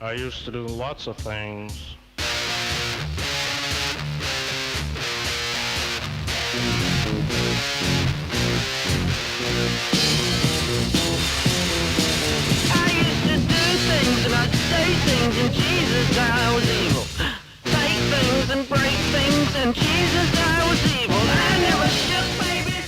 I used to do lots of things. I used to do things and I'd say things and Jesus I was evil. Say things and break things and Jesus I was evil. I never shook baby.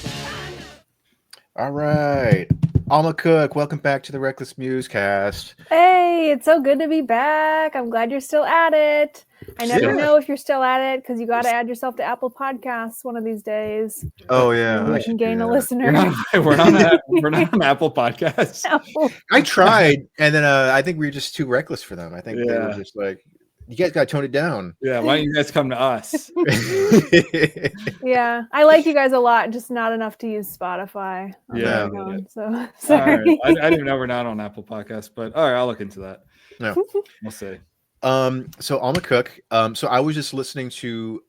All right. Alma Cook, welcome back to the Reckless Musecast. Hey, it's so good to be back. I'm glad you're still at it. I never know if you're still at it because you got to add yourself to Apple Podcasts one of these days. Oh, yeah. And I you can should do gain a that. listener. We're not on Apple Podcasts. No. I tried, and then I think we were just too reckless for them. I think they were Yeah. just like, you guys got to tone it down. Yeah, why don't you guys come to us? Yeah, I like you guys a lot, just not enough to use Spotify. on Yeah, my I phone, get so All sorry. right. I didn't even know we're not on Apple Podcasts, but all right, I'll look into that. No. We'll see. So Alma Cook. So I was just listening to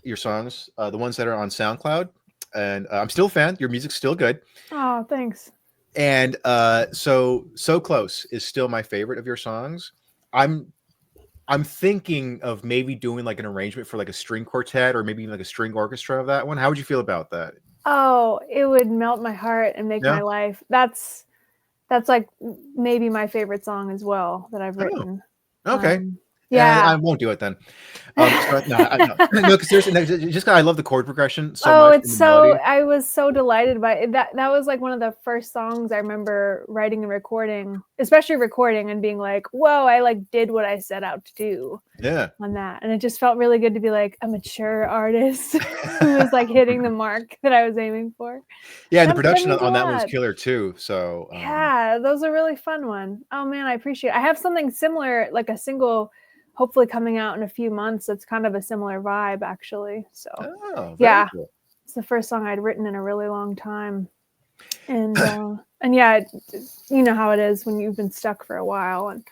your songs, the ones that are on SoundCloud, and I'm still a fan. Your music's still good. Oh, thanks. And so close is still my favorite of your songs. I'm thinking of maybe doing like an arrangement for like a string quartet or maybe even like a string orchestra of that one. How would you feel about that? Oh, it would melt my heart and make Yeah? my life. That's like maybe my favorite song as well that I've written. Okay. Yeah. I won't do it then. No, because just 'cause I love the chord progression so Oh, much. it's and the so melody. I was so delighted by it. That was like one of the first songs I remember writing and recording, especially recording and being like, whoa, I like did what I set out to do Yeah. on that. And it just felt really good to be like a mature artist who was like hitting the mark that I was aiming for. Yeah, and the That production means a on that one's lot. killer too. So Yeah, those are really fun one. Oh man, I appreciate it. I have something similar, like a single hopefully coming out in a few months. That's kind of a similar vibe actually. So very yeah. cool. It's the first song I'd written in a really long time. And yeah, you know how it is when you've been stuck for a while and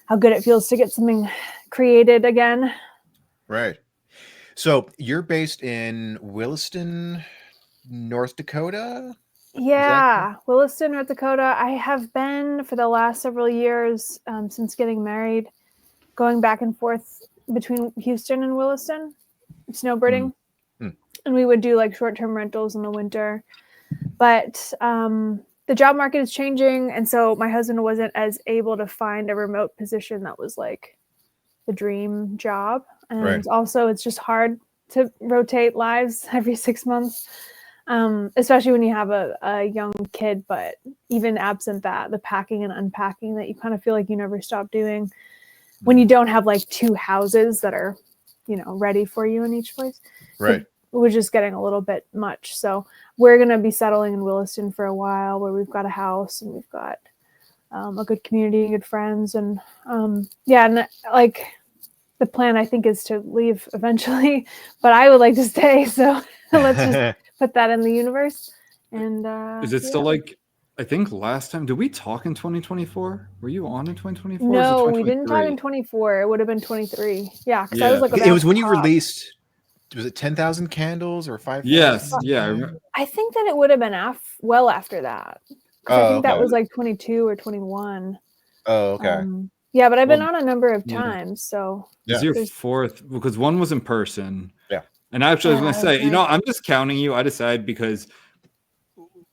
how good it feels to get something created again. Right. So you're based in Williston, North Dakota? Yeah, Williston, North Dakota. I have been for the last several years since getting married, going back and forth between Houston and Williston, snowbirding. And we would do like short-term rentals in the winter. But the job market is changing. And so my husband wasn't as able to find a remote position that was like the dream job. And also it's just hard to rotate lives every 6 months, especially when you have a young kid. But even absent that, the packing and unpacking that you kind of feel like you never stop doing when you don't have like two houses that are, ready for you in each place. Right. It was just getting a little bit much. So we're going to be settling in Williston for a while where we've got a house and we've got a good community, good friends. And and like the plan I think is to leave eventually, but I would like to stay. So let's just put that in the universe. And Is it still like, I think last time, did we talk in 2024? Were you on in 2024? No, we didn't talk in 24. It would have been 23. Yeah. Cause I was like, it was when you released, was it 10,000 Candles or 5,000? Yes. Yeah. I think that it would have been well after that. I think that was like 22 or 21. Oh, okay. Yeah, but I've been on a number of times. So This is your fourth, because one was in person. Yeah. And actually, I was going to say, okay. I'm just counting you. I decided because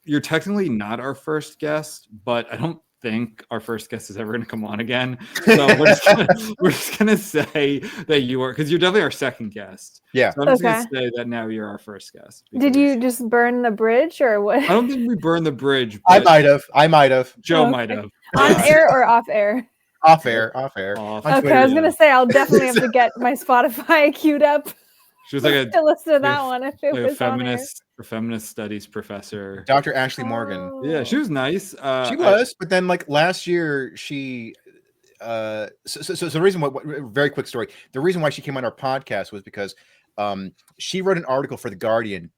you're technically not our first guest, but I don't think our first guest is ever going to come on again. So we're just gonna say that you are, because you're definitely our second guest. Yeah. So I'm just gonna say that now you're our first guest. Did you just burn the bridge or what? I don't think we burned the bridge. I might have. Joe might have. On air or off air? Off air. Okay, I was gonna say I'll definitely have to get my Spotify queued up. She was like to listen to that one if it was a feminist studies professor, Dr. Ashley Morgan. Yeah, she was nice. She was, but then like last year she so the reason why, very quick story, the reason why she came on our podcast was because she wrote an article for The Guardian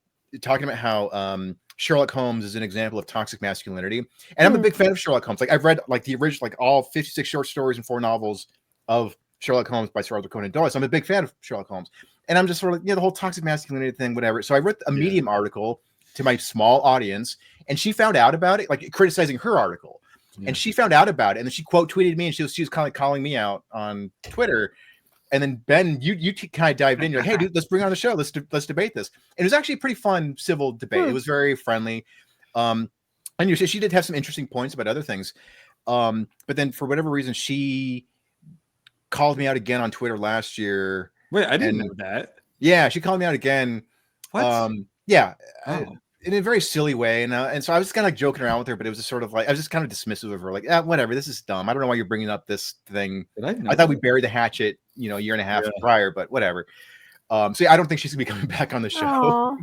talking about how Sherlock Holmes is an example of toxic masculinity, and I'm a big fan of Sherlock Holmes. Like I've read like the original, like all 56 short stories and 4 novels of Sherlock Holmes by Sir Arthur Conan Doyle. So I'm a big fan of Sherlock Holmes. And I'm just sort of, the whole toxic masculinity thing, whatever. So I wrote a Medium article to my small audience, and she found out about it, like criticizing her article. Yeah. And she found out about it, and then she quote tweeted me, and she was kind of calling me out on Twitter. And then Ben, you kind of dived in. You're like, "Hey, dude, let's bring her on the show. Let's debate this." And it was actually a pretty fun civil debate. It was very friendly. And she did have some interesting points about other things. But then for whatever reason, she called me out again on Twitter last year. Wait, I didn't know that. Yeah, she called me out again. What? Yeah. Oh. In a very silly way, and so I was just kind of like joking around with her, but it was just sort of like I was just kind of dismissive of her, like, whatever, this is dumb. I don't know why you're bringing up this thing. I thought we buried the hatchet, a year and a half prior, but whatever. So yeah, I don't think she's gonna be coming back on the show.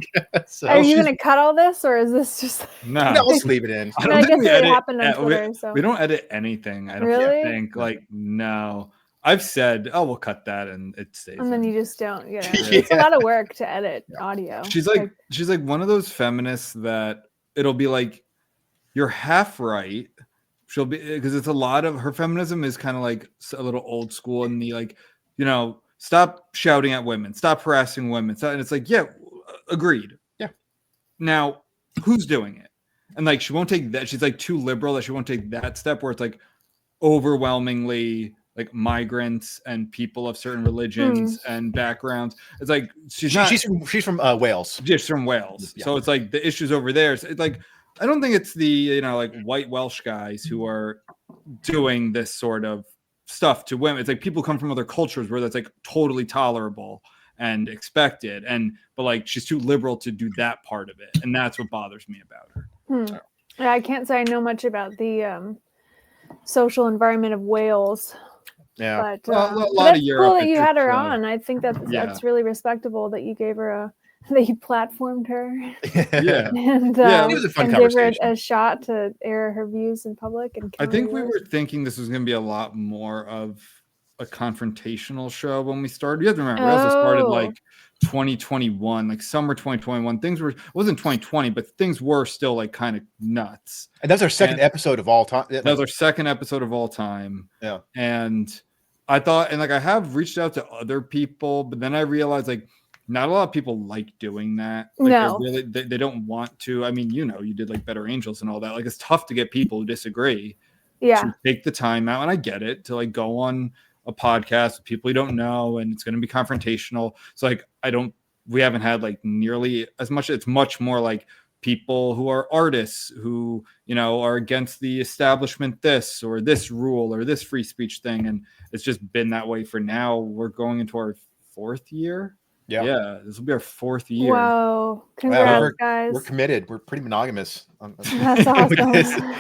So, are you gonna cut all this, or is this just? No, let's leave it in. I don't think we edit. Happened on Twitter, so. We don't edit anything. I don't think. Like, no. I've said, we'll cut that, and it stays. And then you just don't. It's a lot of work to edit audio. She's like one of those feminists that it'll be like, you're half right. She'll be, because it's a lot of her feminism is kind of like a little old school, and the like, stop shouting at women, stop harassing women. And it's like, yeah, agreed. Yeah. Now, who's doing it? And like, she won't take that. She's like too liberal that she won't take that step where it's like overwhelmingly like migrants and people of certain religions and backgrounds. It's like she's from Wales. Just from Wales. Yeah. So it's like the issues over there. So it's like, I don't think it's the like white Welsh guys who are doing this sort of stuff to women. It's like people come from other cultures where that's like totally tolerable and expected. But like she's too liberal to do that part of it, and that's what bothers me about her. So. Yeah, I can't say I know much about the social environment of Wales. Yeah, but a lot of Europe. Cool that you had her on. I think that's really respectable that you gave her that you platformed her. Yeah, and it was a fun conversation. Gave her a shot to air her views in public. And I think we were thinking this was going to be a lot more of a confrontational show when we started. You have to remember, we also started like 2021, like summer 2021. It wasn't 2020, but things were still like kind of nuts. And that's our second episode of all time. That was our second episode of all time. Yeah. And I thought, and like I have reached out to other people, but then I realized like not a lot of people like doing that. Like no. They don't want to. I mean, you did like Better Angels and all that. Like it's tough to get people who disagree. Yeah. To take the time out, and I get it, to like go on a podcast with people you don't know, and it's going to be confrontational. So like we haven't had like nearly as much. It's much more like people who are artists who are against the establishment, this or this rule or this free speech thing, and it's just been that way for now. We're going into our 4th year. Yeah, this will be our 4th year. Whoa, congrats, guys. We're committed. We're pretty monogamous. That's awesome.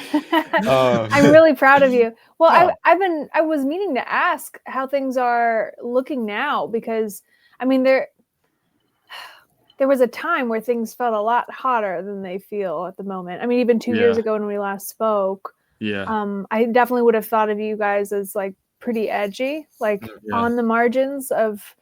I'm really proud of you. Well, I was meaning to ask how things are looking now, because I mean there was a time where things felt a lot hotter than they feel at the moment. I mean, even 2 years ago when we last spoke, I definitely would have thought of you guys as like pretty edgy, like on the margins of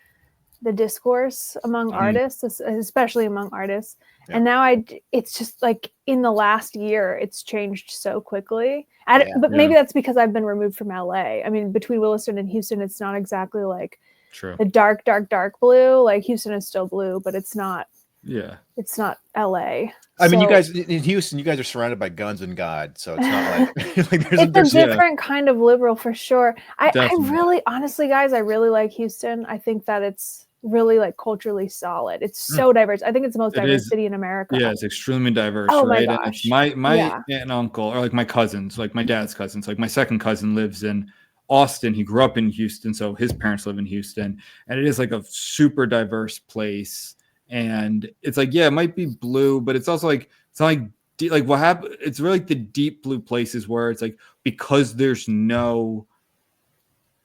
the discourse among artists, especially among artists. Yeah. And now it's just like in the last year, it's changed so quickly. But maybe that's because I've been removed from LA. I mean, between Williston and Houston, it's not exactly like the dark, dark, dark blue. Like Houston is still blue, but it's not. Yeah. It's not LA. I mean, you guys in Houston, you guys are surrounded by guns and God, so it's not like there's a different kind of liberal for sure. I really, honestly, guys, I really like Houston. I think that it's really like culturally solid. It's so diverse. I think it's the most diverse city in America. Yeah, it's extremely diverse. Oh right? my gosh. And my aunt and uncle, or like my cousins, like my dad's cousins, like my second cousin lives in Austin. He grew up in Houston, so his parents live in Houston, and it is like a super diverse place. And it's like, it might be blue, but it's also like it's not like what happened. It's really like the deep blue places where it's like, because there's no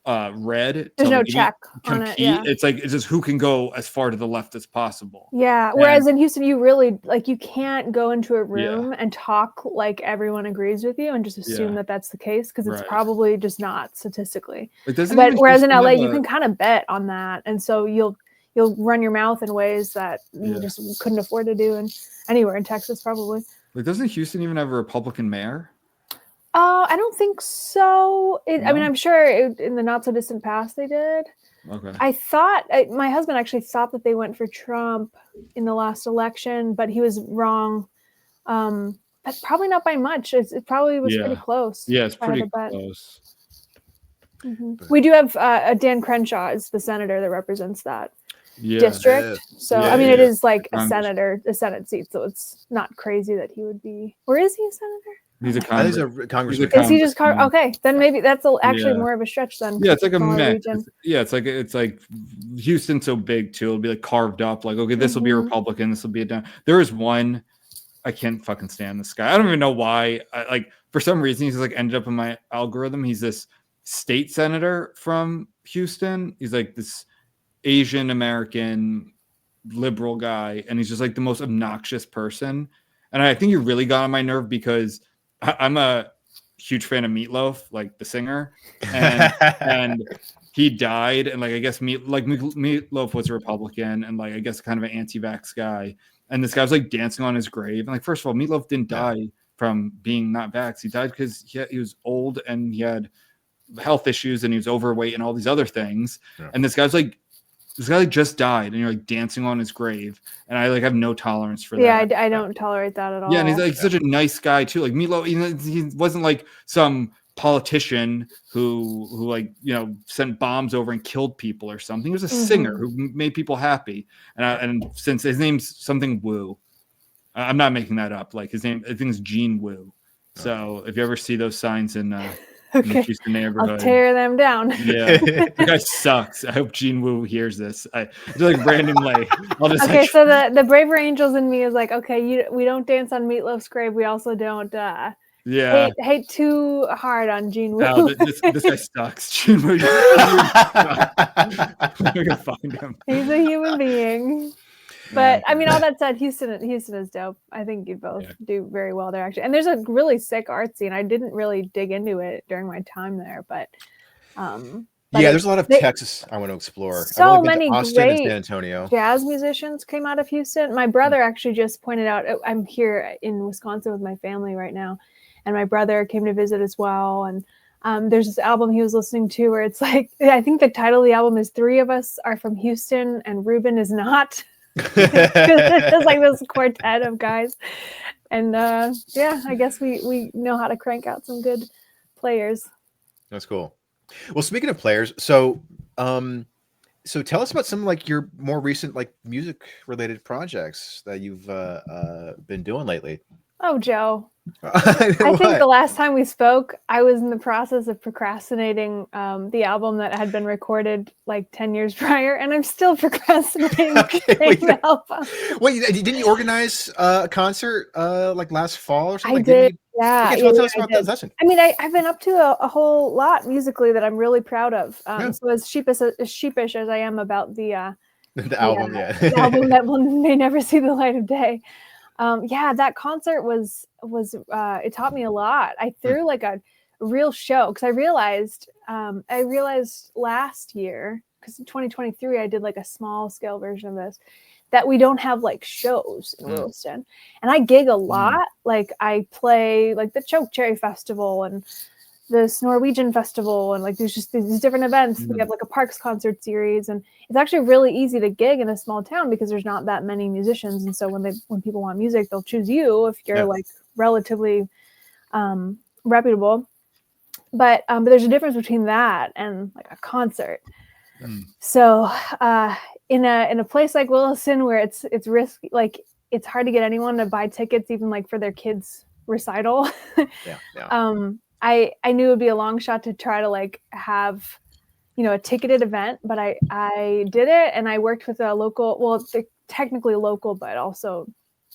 red, there's no check on it. Yeah. It's like it's just who can go as far to the left as possible. Yeah. Whereas in Houston, you really like you can't go into a room and talk like everyone agrees with you and just assume that that's the case, because it's probably just not statistically. But whereas in LA, you can kind of bet on that, and so you'll run your mouth in ways that you just couldn't afford to do in anywhere in Texas, probably. Like, doesn't Houston even have a Republican mayor? I don't think so. No? I mean, I'm sure in the not so distant past they did. Okay. I thought my husband actually thought that they went for Trump in the last election, but he was wrong. but probably not by much. It probably was pretty close. Yeah, it's if I had pretty to bet. close. We do have Dan Crenshaw is the senator that represents that district. So I mean, it is like a Senate seat. So it's not crazy that he would be. Or is he a senator? He's a congressman. Is he just okay? Then maybe that's actually more of a stretch then. Yeah, it's like a mix. Region. It's like Houston's so big too. It'll be like carved up. Like, okay, this will be a Republican. This will be a Dem. There is one. I can't fucking stand this guy. I don't even know why. Like for some reason, he's like ended up in my algorithm. He's this state senator from Houston. He's like this Asian American liberal guy, and he's just like the most obnoxious person. And I think he really got on my nerve because I'm a huge fan of Meatloaf, like the singer, and he died. And like I guess Meatloaf was a Republican, and like I guess kind of an anti-vax guy. And this guy was like dancing on his grave. And like first of all, Meatloaf didn't die from being not vax. He died because he was old and he had health issues and he was overweight and all these other things. Yeah. And this guy just died and you're like dancing on his grave. And I like have no tolerance for that. Yeah, I don't tolerate that at all. Yeah, and he's like such a nice guy too. Like Meatloaf, he wasn't like some politician who like sent bombs over and killed people or something. He was a singer who made people happy. And since his name's something Wu, I'm not making that up. Like his name, I think it's Gene Wu. So if you ever see those signs in in the Houston neighborhood, I'll tear them down. Yeah, the guy sucks. I hope Gene Wu hears this. I just like randomly. I'll just so the braver angels in me is like, okay, we don't dance on Meatloaf's grave. We also don't hate too hard on Gene Wu. No, this guy sucks. Gene Wu. I can find him. He's a human being. But I mean, all that said, Houston is dope. I think you both do very well there, actually. And there's a really sick art scene. I didn't really dig into it during my time there, but there's a lot of Texas I want to explore. So many Austin great and San Antonio. Jazz musicians came out of Houston. My brother actually just pointed out. I'm here in Wisconsin with my family right now, and my brother came to visit as well. And there's this album he was listening to where it's like, I think the title of the album is "Three of Us Are from Houston and Ruben is Not." It's like this quartet of guys, and I guess we know how to crank out some good players. That's cool. Well, speaking of players, so tell us about some like your more recent like music related projects that you've been doing lately. Oh, Joe. I think the last time we spoke, I was in the process of procrastinating the album that had been recorded like 10 years prior, and I'm still procrastinating the album. Wait, didn't you organize a concert like last fall or something? I did. Yeah. Tell us about that session. I mean, I've been up to a whole lot musically that I'm really proud of. So as sheepish as I am about the album, the album that may never see the light of day. That concert was it taught me a lot. I threw like a real show because I realized last year, because in 2023 I did like a small scale version of this, that we don't have like shows in Williston, and I gig a lot. Like I play like the Choke Cherry Festival and this Norwegian festival, and like there's just these different events. We have like a Parks concert series, and it's actually really easy to gig in a small town because there's not that many musicians. And so when people want music, they'll choose you if you're like relatively reputable. But there's a difference between that and like a concert. So in a place like Williston where it's risky, like it's hard to get anyone to buy tickets even like for their kids' recital. I knew it would be a long shot to try to like have, a ticketed event, but I did it, and I worked with a local, technically local, but also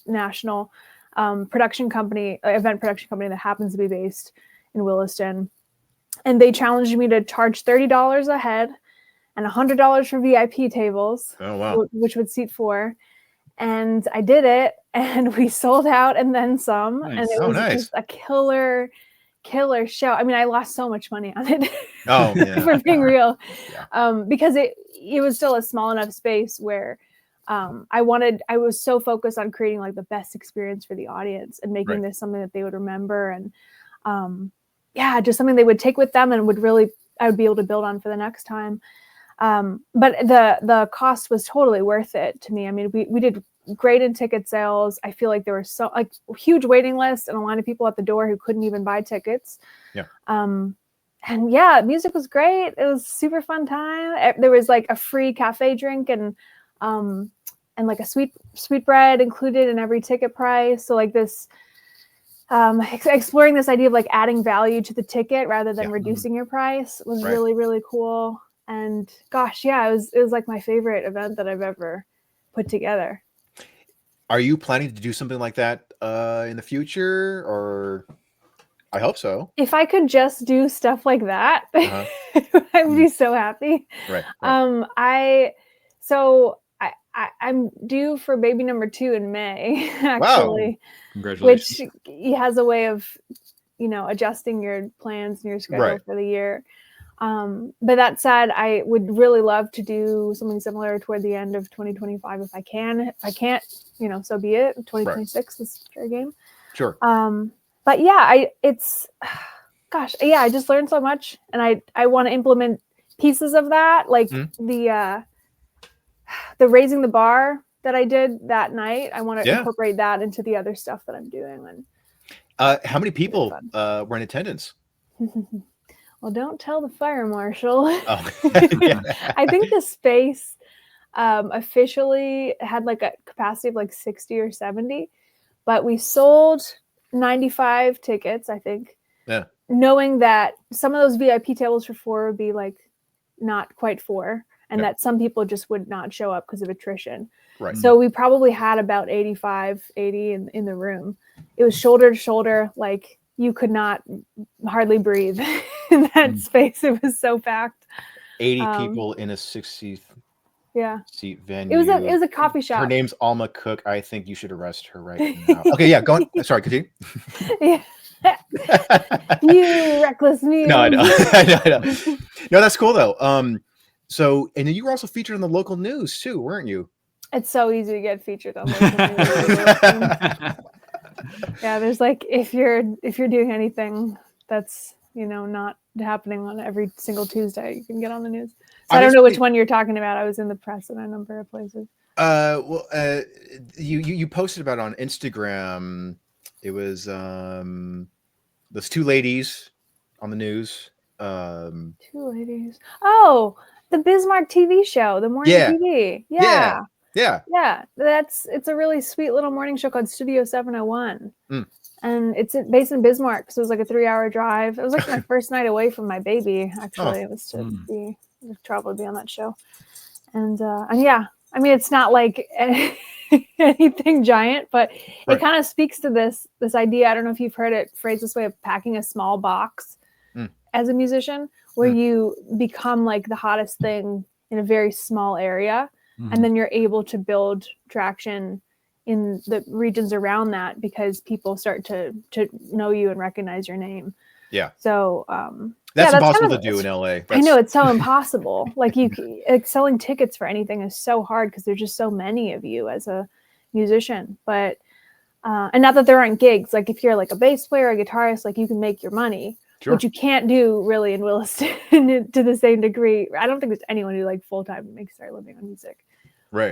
national event production company that happens to be based in Williston. And they challenged me to charge $30 a head and $100 for VIP tables, which would seat 4. And I did it, and we sold out and then some. Nice. And it was just a killer show. I mean, I lost so much money on it. Oh, yeah. For being real. Yeah. Because it was still a small enough space where I was so focused on creating like the best experience for the audience and making this something that they would remember, and just something they would take with them and I would be able to build on for the next time. But the cost was totally worth it to me. I mean, we did great in ticket sales. I feel like there were so like huge waiting lists and a line of people at the door who couldn't even buy tickets. Yeah. And yeah, music was great. It was super fun time. There was like a free cafe drink and like a sweet bread included in every ticket price. So like this, exploring this idea of like adding value to the ticket rather than reducing your price was really, really cool. And gosh, yeah, it was like my favorite event that I've ever put together. Are you planning to do something like that in the future, or? I hope so. If I could just do stuff like that, I would be so happy. Right. I'm due for baby number 2 in May, actually. Wow. Congratulations. Which he has a way of, adjusting your plans and your schedule for the year. But that said, I would really love to do something similar toward the end of 2025 if I can. If I can't, so be it. 2026 is fair game. Sure. But yeah, I just learned so much, and I want to implement pieces of that, like the raising the bar that I did that night. I want to incorporate that into the other stuff that I'm doing. And how many people were in attendance? Well, don't tell the fire marshal. Oh. I think the space officially had like a capacity of like 60 or 70, but we sold 95 tickets, I think. Yeah. Knowing that some of those VIP tables for 4 would be like not quite 4, and that some people just would not show up because of attrition. Right. So we probably had about 80 in the room. It was shoulder to shoulder, like you could not hardly breathe in that space. It was so packed. 80 people in a 60 seat venue. It was a coffee shop. Her name's Alma Cook. I think you should arrest her right now. Okay, yeah, go on. Sorry, continue. Yeah. You reckless mule. No, I know. I know. No, that's cool though. So, and you were also featured in the local news too, weren't you? It's so easy to get featured on local news. Yeah, there's like if you're doing anything that's not happening on every single Tuesday, you can get on the news. So I don't know which one you're talking about. I was in the press in a number of places. You posted about it on Instagram. It was those 2 ladies on the news. 2 ladies. Oh, the Bismarck TV show, the morning TV. Yeah. It's a really sweet little morning show called Studio 701. And it's based in Bismarck, so it was like a 3-hour drive. It was like my first night away from my baby, actually. It was to be travel to be on that show. And yeah, I mean, it's not like anything giant, but it kind of speaks to this idea. I don't know if you've heard it phrased this way, of packing a small box as a musician, where you become like the hottest thing in a very small area. And then you're able to build traction in the regions around that because people start to know you and recognize your name. Yeah. So that's impossible to do in LA. I know, it's so impossible. Like selling tickets for anything is so hard because there's just so many of you as a musician. But and not that there aren't gigs. Like if you're like a bass player, a guitarist, like you can make your money. Sure. Which you can't do really in Williston to the same degree. I don't think there's anyone who like full time makes their living on music. Right.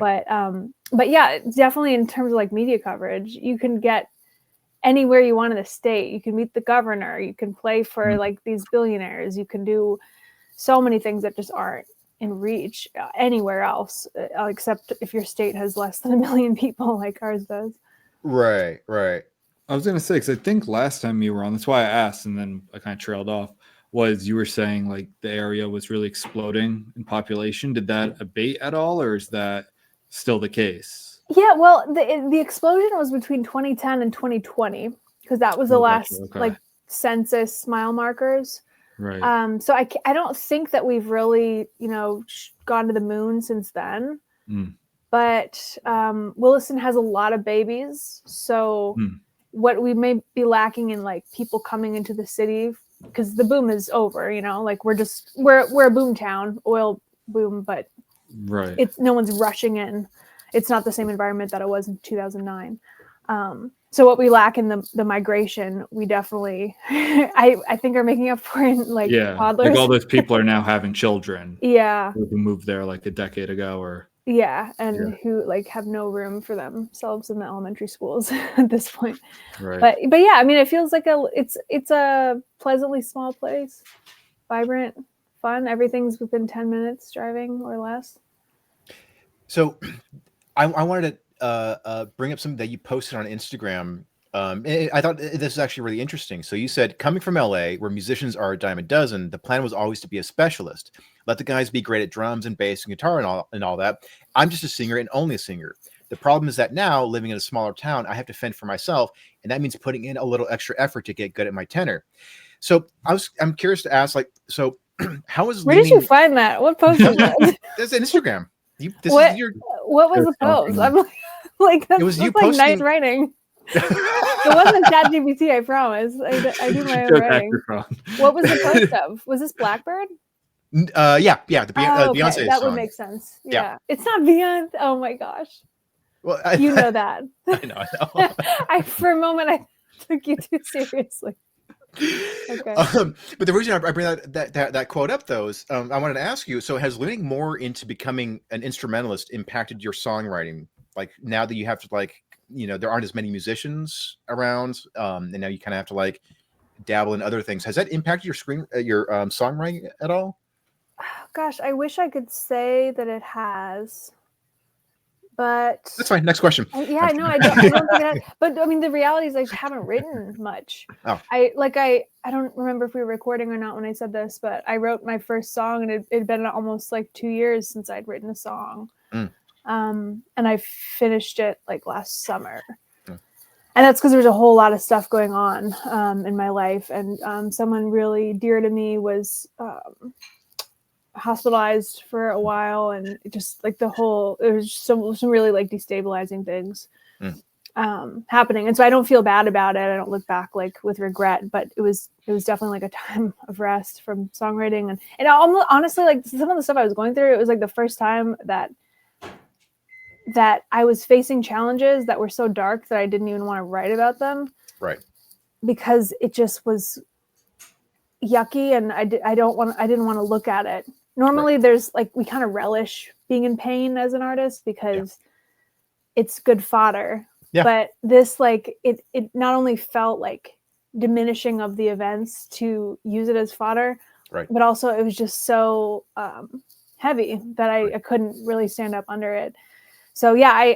But yeah, definitely in terms of like media coverage, you can get anywhere you want in the state. You can meet the governor. You can play for like these billionaires. You can do so many things that just aren't in reach anywhere else, except if your state has less than 1 million people like ours does. Right. I was going to say, because I think last time you were on, that's why I asked, and then I kind of trailed off, was you were saying like the area was really exploding in population. Did that abate at all, or is that still the case? Yeah, well, the explosion was between 2010 and 2020, because that was the last like census mile markers. Right. So I don't think that we've really, gone to the moon since then. But Williston has a lot of babies, so what we may be lacking in like people coming into the city, because the boom is over, like we're a boom town, oil boom, but it's no one's rushing in. It's not the same environment that it was in 2009. So what we lack in the migration, we definitely, I think are making up for in toddlers. Like all those people are now having children. Yeah. Who moved there like a decade ago or. Yeah, and who like have no room for themselves in the elementary schools at this point. Right. But yeah, I mean, it feels like it's a pleasantly small place, vibrant, fun. Everything's within 10 minutes driving or less. So I wanted to bring up something that you posted on Instagram. I thought this is actually really interesting. So you said, coming from LA, where musicians are a dime a dozen, the plan was always to be a specialist. Let the guys be great at drums and bass and guitar and all that. I'm just a singer and only a singer. The problem is that now, living in a smaller town, I have to fend for myself, and that means putting in a little extra effort to get good at my tenor. So I'm curious to ask, like, so how is Where did you find that? What post is that? That's Instagram. What was the post? I'm like that's, it was that's you like posting... nice writing. It wasn't ChatGPT, I promise. I do my own writing. What was the post of? Was this Blackbird? Yeah, the okay. Beyonce That song. would make sense. Yeah. It's not Beyonce. Oh my gosh. Well, you know that. I know. For a moment, I took you too seriously. Okay. But the reason I bring that quote up, though, is I wanted to ask you, so has leaning more into becoming an instrumentalist impacted your songwriting? Like, now that you have to, like, there aren't as many musicians around, and now you kind of have to, like, dabble in other things. Has that impacted your songwriting at all? Gosh, I wish I could say that it has. But that's fine. Next question. I don't think it has. But I mean, the reality is I haven't written much. Oh. I don't remember if we were recording or not when I said this, but I wrote my first song, and it'd been almost like 2 years since I'd written a song. And I finished it like last summer. And that's because there was a whole lot of stuff going on in my life, and someone really dear to me was hospitalized for a while, and just like there was some really like destabilizing things happening, and so I don't feel bad about it. I don't look back like with regret, but it was definitely like a time of rest from songwriting, and honestly, like some of the stuff I was going through, it was like the first time that I was facing challenges that were so dark that I didn't even want to write about them, right? Because it just was yucky, and I didn't want to look at it. Normally there's like, we kind of relish being in pain as an artist because it's good fodder. Yeah. But this, like, it not only felt like diminishing of the events to use it as fodder, but also it was just so heavy that I couldn't really stand up under it. So yeah,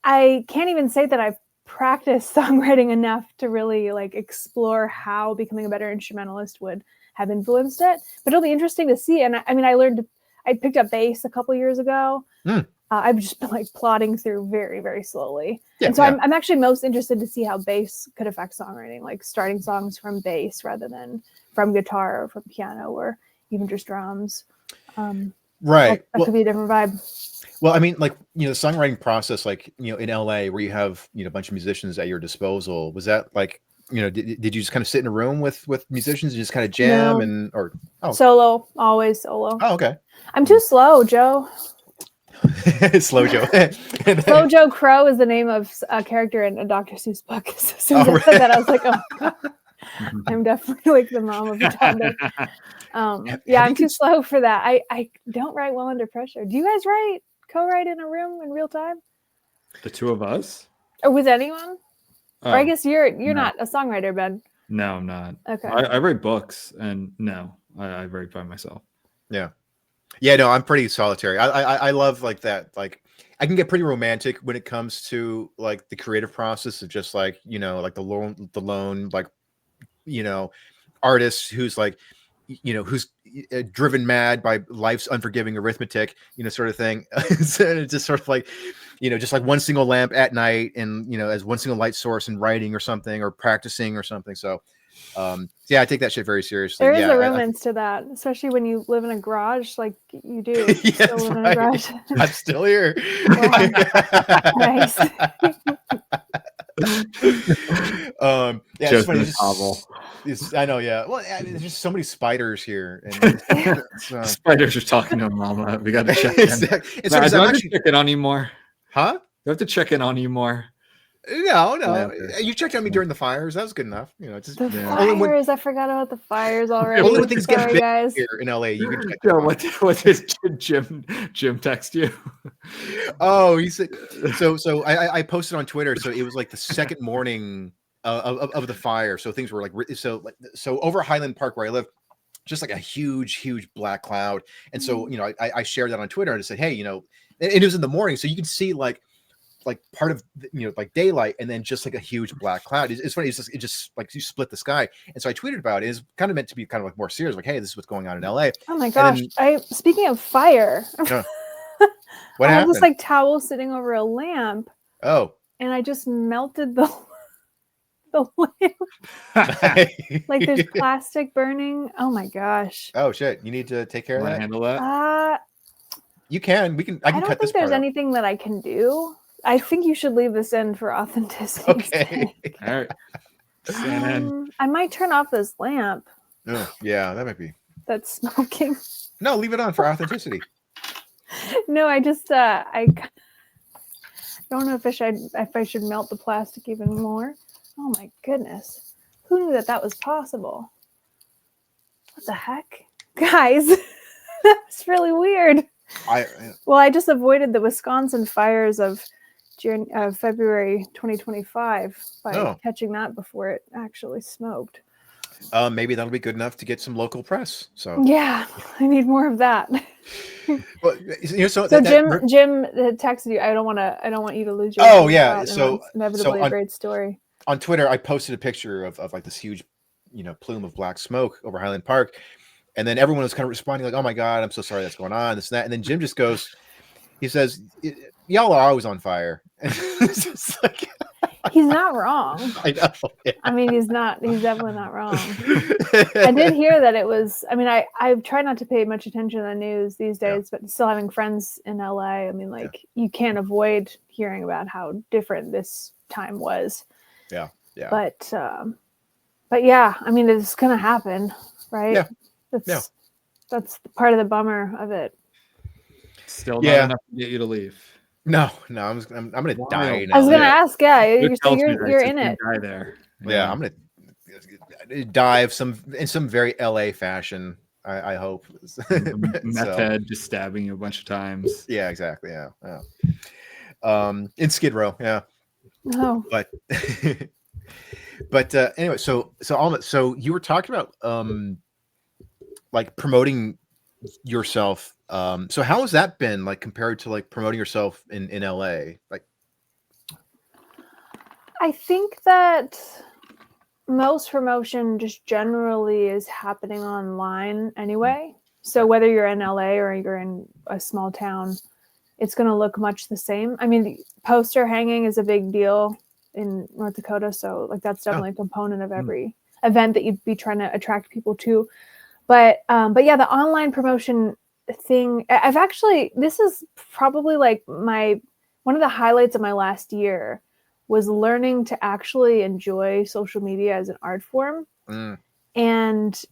I can't even say that I've practiced songwriting enough to really like explore how becoming a better instrumentalist would have influenced it, but it'll be interesting to see. And I mean, I picked up bass a couple years ago. I've just been like plodding through very, very slowly. And so I'm actually most interested to see how bass could affect songwriting, like starting songs from bass rather than from guitar or from piano or even just drums. That could be a different vibe. Well, I mean, like, the songwriting process, like, in LA where you have, a bunch of musicians at your disposal, was that like, did you just kind of sit in a room with musicians and just kind of jam solo, always solo. Oh, okay. I'm too slow, Joe. Slow Joe. Slow Joe Crow is the name of a character in a Dr. Seuss book. So as soon as I said that, I was like, oh God. I'm definitely like the mom of the toddler. I'm too slow for that. I don't write well under pressure. Do you guys co-write in a room in real time? The two of us? Or with anyone? Or I guess you're not a songwriter, Ben. No, I'm not. Okay. I write books, and I write by myself. Yeah. Yeah, no, I'm pretty solitary. I love like that. Like, I can get pretty romantic when it comes to like the creative process of just like, like the lone, like, artist who's like, who's driven mad by life's unforgiving arithmetic, sort of thing. So it's just sort of like, just like one single lamp at night, and as one single light source and writing or something, or practicing or something. So I take that shit very seriously. There is a romance to that, especially when you live in a garage like you do. Yes, live in a garage. I'm still here. Nice. Just funny. I know, yeah. Well, there's just so many spiders here. And spiders are talking to Mama. We got to check in. Exactly. I don't have to check in on you more. Huh? I have to check in on you more. No. Okay. You checked on me during the fires. That was good enough. You know, just The Yeah. only when, fires. I forgot about the fires already. only when things get Sorry, big guys. here in LA, you can check. Joe, what did Jim text you? Oh, he said so I posted on Twitter. So it was like the second morning of the fire. So things were like so over Highland Park where I live, just like a huge black cloud. And so, you know, I shared that on Twitter and I said, hey, you know, and it was in the morning, so you can see like part of you know like daylight and then just like a huge black cloud. It's funny. It just like you split the sky. And so I tweeted about it. It's kind of meant to be kind of like more serious, like, hey, this is what's going on in LA. Oh my gosh! then- Speaking of fire, What I had happened? this like towel sitting over a lamp, Oh, and I just melted the lamp. Like there's plastic burning. Oh my gosh! oh shit! You need to take care of Want to that. handle that? You can. I I can don't cut this think there's part out. anything that I can do. I think you should leave this in for authenticity. Okay. All right. CNN. I might turn off this lamp Oh, yeah, that might be. that's smoking. No, leave it on for authenticity. No, I just I don't know if I should melt the plastic even more. Oh my goodness. Who knew that was possible? What the heck? Guys, that was really weird. Well, I just avoided the Wisconsin fires of February 2025 by catching that before it actually smoked. Maybe that'll be good enough to get some local press. So yeah, I need more of that. Well, you know, so Jim texted you. I don't want you to lose your. Oh yeah, so it's inevitably a great story. On Twitter, I posted a picture of like this huge, you know, plume of black smoke over Highland Park, and then everyone was kind of responding like, "Oh my god, I'm so sorry that's going on," this and that, and then Jim just goes, he says, "Y'all are always on fire." It's just like, he's not wrong. I know. Yeah. I mean, he's definitely not wrong. I did hear that it was, I mean, I try not to pay much attention to the news these days, but still having friends in LA, I mean, like, you can't avoid hearing about how different this time was. Yeah. But yeah, I mean, it's going to happen, right? Yeah. That's part of the bummer of it. Still not enough to get you to leave. No, I'm gonna die. I was gonna ask, you're in it. Die there. Yeah, I'm gonna die in some very LA fashion. I hope. Meth head just stabbing you a bunch of times. Yeah, exactly. Yeah. In Skid Row. Yeah. No. But anyway, so Alma, so you were talking about like promoting yourself. So how has that been like compared to like promoting yourself in LA? Like, I think that most promotion just generally is happening online anyway. So whether you're in LA or you're in a small town, it's going to look much the same. I mean, the poster hanging is a big deal in North Dakota. So like that's definitely a component of every event that you'd be trying to attract people to. But yeah, the online promotion thing, this is probably like one of the highlights of my last year was learning to actually enjoy social media as an art form. And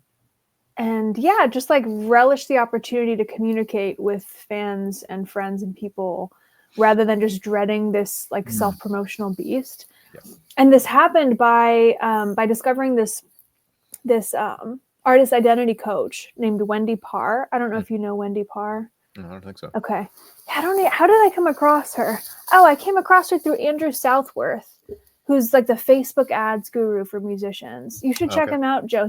yeah, just like relish the opportunity to communicate with fans and friends and people rather than just dreading this like self-promotional beast. And this happened by discovering this artist identity coach named Wendy Parr. I don't know if you know Wendy Parr. No, I don't think so. Okay. How did I come across her? Oh, I came across her through Andrew Southworth, who's like the Facebook ads guru for musicians. You should check him out, Joe.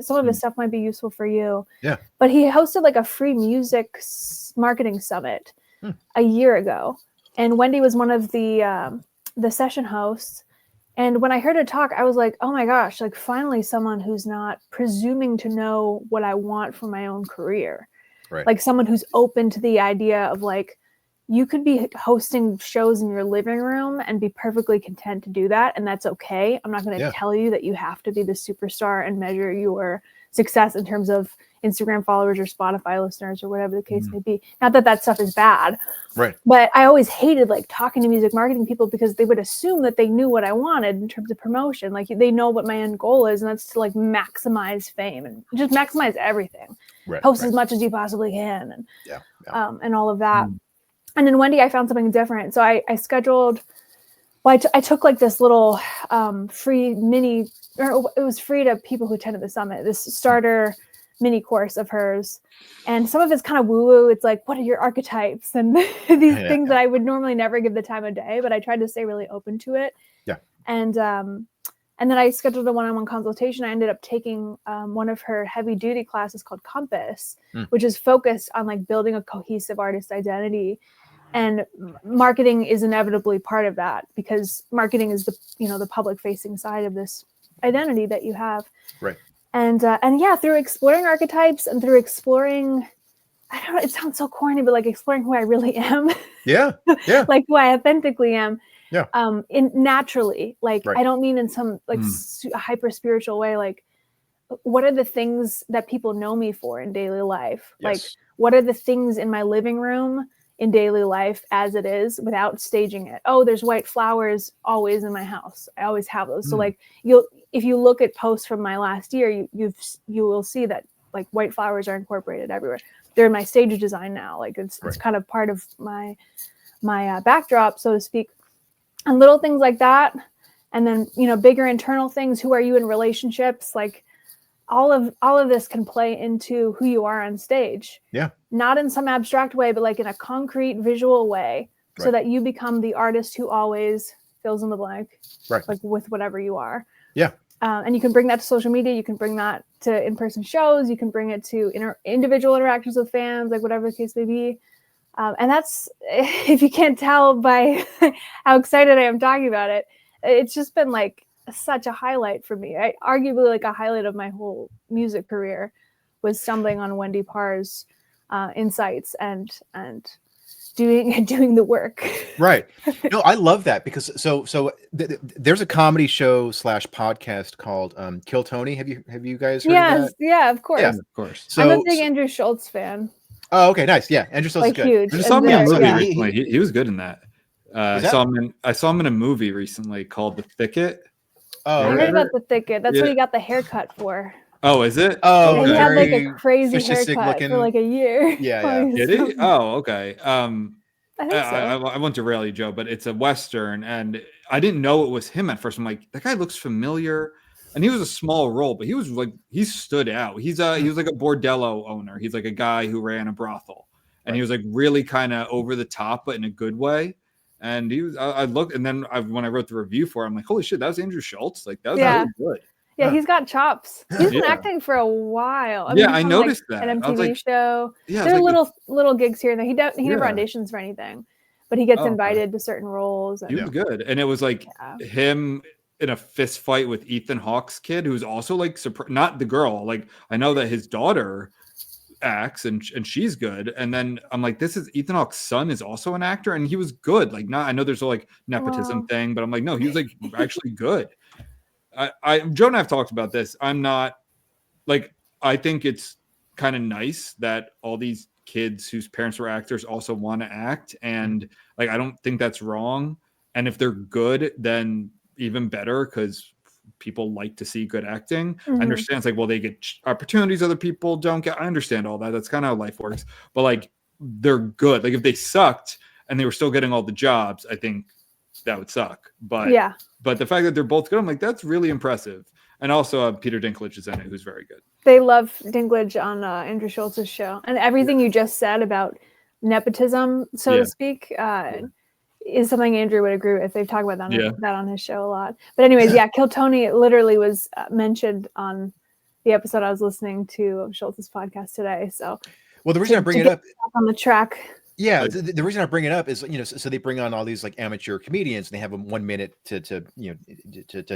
Some of his stuff might be useful for you. Yeah. But he hosted like a free music marketing summit a year ago. And Wendy was one of the session hosts. And when I heard her talk, I was like, oh my gosh, like finally someone who's not presuming to know what I want for my own career. Right. Like someone who's open to the idea of like, you could be hosting shows in your living room and be perfectly content to do that. And that's okay. I'm not going to tell you that you have to be the superstar and measure your success in terms of Instagram followers or Spotify listeners or whatever the case may be. Not that stuff is bad. Right. But I always hated like talking to music marketing people because they would assume that they knew what I wanted in terms of promotion. Like they know what my end goal is, and that's to like maximize fame and just maximize everything. Right. Post as much as you possibly can and all of that. And then Wendy, I found something different. So I scheduled well, I took like this little free mini, or it was free to people who attended the summit, this starter mini course of hers. And some of it's kind of woo-woo. It's like, what are your archetypes? And these things that I would normally never give the time of day, but I tried to stay really open to it. Yeah. And then I scheduled a one-on-one consultation. I ended up taking one of her heavy duty classes called Compass, which is focused on like building a cohesive artist identity. And marketing is inevitably part of that, because marketing is the public facing side of this identity that you have. Right. And yeah, through exploring archetypes and through exploring, I don't know, it sounds so corny, but like exploring who I really am. Yeah. Yeah. Like who I authentically am. Yeah. In naturally, like, Right. I don't mean in some like hyper spiritual way. Like, what are the things that people know me for in daily life? Yes. Like, what are the things in my living room in daily life as it is, without staging it? Oh, there's white flowers always in my house. I always have those. So like, if you look at posts from my last year, you will see that like white flowers are incorporated everywhere. They're in my stage design now. Like it's kind of part of my backdrop, so to speak. And little things like that. And then, bigger internal things. Who are you in relationships? Like all of this can play into who you are on stage. Yeah. Not in some abstract way, but like in a concrete visual way, so Right. that you become the artist who always fills in the blank, Right. like with whatever you are. Yeah. And you can bring that to social media. You can bring that to in-person shows. You can bring it to individual interactions with fans, like whatever the case may be. And that's, if you can't tell by how excited I am talking about it, it's just been like such a highlight for me. Arguably like a highlight of my whole music career was stumbling on Wendy Parr's insights and doing the work. Right. No, I love that, because there's a comedy show / podcast called Kill Tony. Have you guys heard of that? Yeah, of course. Yeah. Of course. So, I'm a big Andrew Schultz fan. Oh, okay, nice. Yeah, Andrew Schultz Like is good. huge. I just saw him in a And movie yeah. recently. He was good in that. I that? saw him in a movie recently called The Thicket. Oh, I okay. heard about The Thicket. That's Yeah. what he got the haircut for. Oh, is it? Oh, Yeah, he had like very a crazy fascistic haircut looking- for like a year. Yeah. Did he? Oh, okay. I think so. I won't derail you, Joe, but it's a Western, and I didn't know it was him at first. I'm like, that guy looks familiar. And he was a small role, but he stood out. He was like a bordello owner. He's like a guy who ran a brothel. And he was like really kind of over the top, but in a good way. And I looked, and then when I wrote the review for it, I'm like, holy shit, that was Andrew Schultz. Like, that was really good. Yeah, he's got chops. He's been Yeah. acting for a while. Yeah, I he's on, noticed like, that. An I was MTV like- show. Yeah, There are like, little gigs here and there. He never Yeah. auditions for anything, but he gets Oh, okay. invited to certain roles. And, he was good. And it was like him in a fist fight with Ethan Hawke's kid, who's also like not the girl. Like, I know that his daughter acts and she's good. And then I'm like, this is Ethan Hawke's son is also an actor, and he was good. Like, I know there's a like nepotism Wow. thing, but I'm like, no, he was like actually good. Joe and I have talked about this. I'm not like, I think it's kind of nice that all these kids whose parents were actors also want to act, and like, I don't think that's wrong. And if they're good, then even better, because people like to see good acting. I understand it's like, well, they get opportunities other people don't get. I understand all that. That's kind of how life works. But like, they're good. Like, if they sucked and they were still getting all the jobs, I think that would suck. But but the fact that they're both good, I'm like, that's really impressive. And also Peter Dinklage is in it, who's very good. They love Dinklage on Andrew Schultz's show, and everything you just said about nepotism, so to speak, is something Andrew would agree with. They've talked about that on his show a lot. But anyways, Kill Tony literally was mentioned on the episode I was listening to of Schultz's podcast today. So, well, the reason I bring it up on the track. Yeah, the reason I bring it up is, so they bring on all these like amateur comedians, and they have them 1 minute to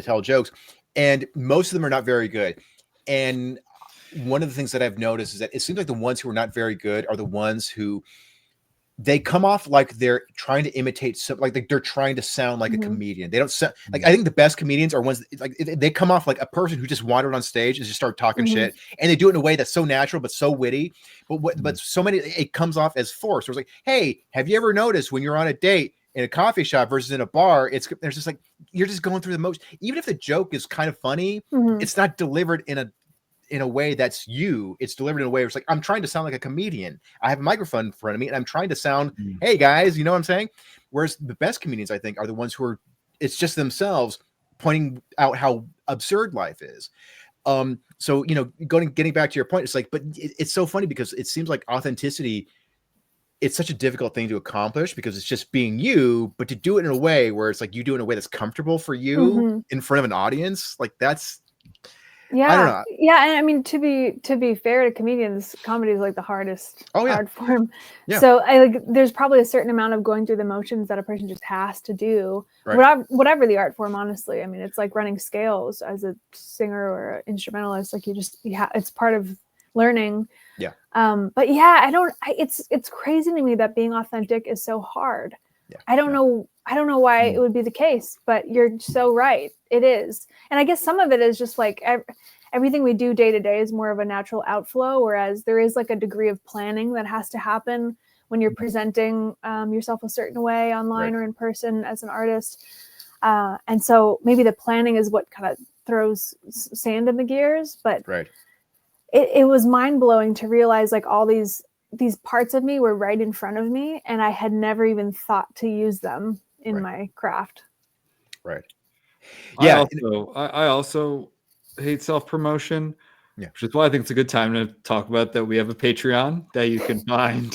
tell jokes, and most of them are not very good. And one of the things that I've noticed is that it seems like the ones who are not very good are the ones who they come off like they're trying to imitate like they're trying to sound like a comedian. They don't sound like, I think the best comedians are ones that, like, they come off like a person who just wandered on stage and just start talking shit, and they do it in a way that's so natural but so witty. But so many, it comes off as forced. It's like, hey, have you ever noticed when you're on a date in a coffee shop versus in a bar, there's just like, you're just going through the motion. Even if the joke is kind of funny, it's not delivered in a way that's you. It's delivered in a way where it's like, I'm trying to sound like a comedian. I have a microphone in front of me and I'm trying to sound, hey guys, you know what I'm saying? Whereas the best comedians, I think, are the ones who are it's just themselves pointing out how absurd life is. So getting back to your point, it's like, but it's so funny because it seems like authenticity, it's such a difficult thing to accomplish because it's just being you, but to do it in a way where it's like you do it in a way that's comfortable for you in front of an audience, like that's I don't know. Yeah, and I mean, to be fair to comedians, comedy is like the hardest art form. Yeah. So there's probably a certain amount of going through the motions that a person just has to do, whatever the art form. Honestly, I mean, it's like running scales as a singer or an instrumentalist. Like it's part of learning. Yeah. But yeah, it's crazy to me that being authentic is so hard. Yeah. I don't know why it would be the case, but you're so right. It is. And I guess some of it is just like everything we do day to day is more of a natural outflow, whereas there is like a degree of planning that has to happen when you're presenting yourself a certain way online or in person as an artist. And so maybe the planning is what kind of throws sand in the gears, but it was mind blowing to realize like all these parts of me were right in front of me, and I had never even thought to use them in my craft. Right. Yeah. I also hate self-promotion, which is why I think it's a good time to talk about that. We have a Patreon that you can find,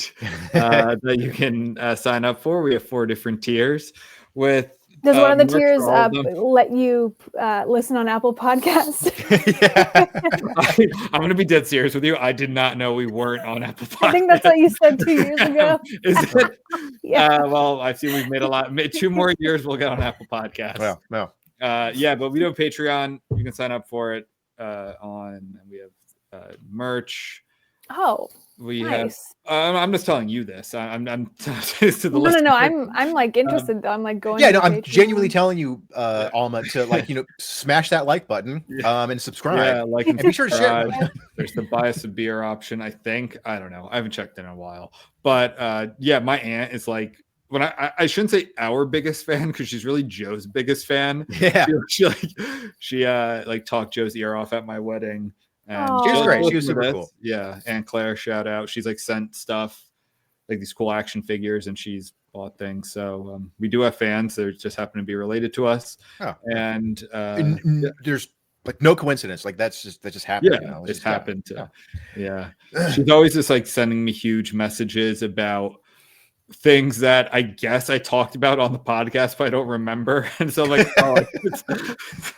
that you can sign up for. We have 4 different tiers with. Does one of the tiers let you listen on Apple Podcasts? I'm going to be dead serious with you. I did not know we weren't on Apple Podcasts. I think that's what you said 2 years ago. Is it? Well, I see we've made a lot. 2 more years, we'll get on Apple Podcasts. Well, no. But we do a Patreon. You can sign up for it and we have merch. Oh. We nice. have. I'm just telling you this. I'm to the no. I'm like interested. I'm like going. Yeah, no. I'm genuinely telling you, Alma, to smash that like button, and subscribe. Yeah, and be sure to share. There's the buy us a beer option. I think. I don't know. I haven't checked in a while, but my aunt is like. When I shouldn't say our biggest fan because she's really Joe's biggest fan. Yeah, she talked Joe's ear off at my wedding. And she was great. She was super cool. Yeah. And Claire, shout out. She's sent stuff, like these cool action figures, and she's bought things. So we do have fans that just happen to be related to us. Oh. And there's no coincidence. That just happened. Yeah, it happened. She's always just sending me huge messages about things that I guess I talked about on the podcast, but I don't remember. And so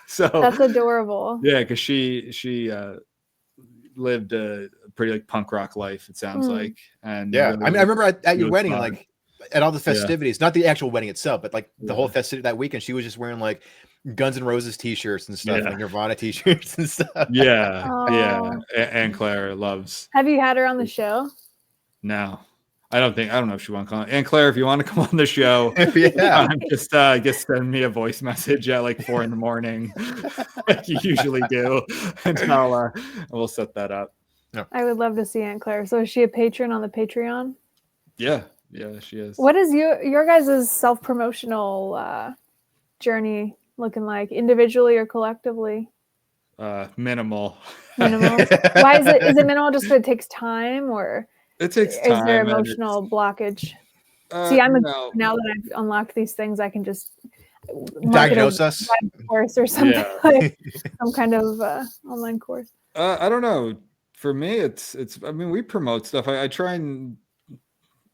so that's adorable. Yeah, because she lived a pretty punk rock life, it sounds like. And really, I remember at your wedding, at all the festivities, not the actual wedding itself, but the whole festivity that weekend, she was just wearing Guns N' Roses t-shirts and stuff, Nirvana t-shirts and stuff. Yeah. And Claire loves. Have you had her on the show? No. I don't know if she wants to come on. And Claire, if you want to come on the show, just send me a voice message at 4 a.m, like you usually do, and we'll set that up. I would love to see Aunt Claire. So is she a patron on the Patreon? Yeah, she is. What is your guys' self-promotional journey looking like, individually or collectively? Minimal. Why is it minimal? Just because it takes time, or it takes time. Is there emotional blockage? See, now that I've unlocked these things, I can just diagnose us course or something, some kind of online course. I don't know. For me, it's. I mean, we promote stuff. I try and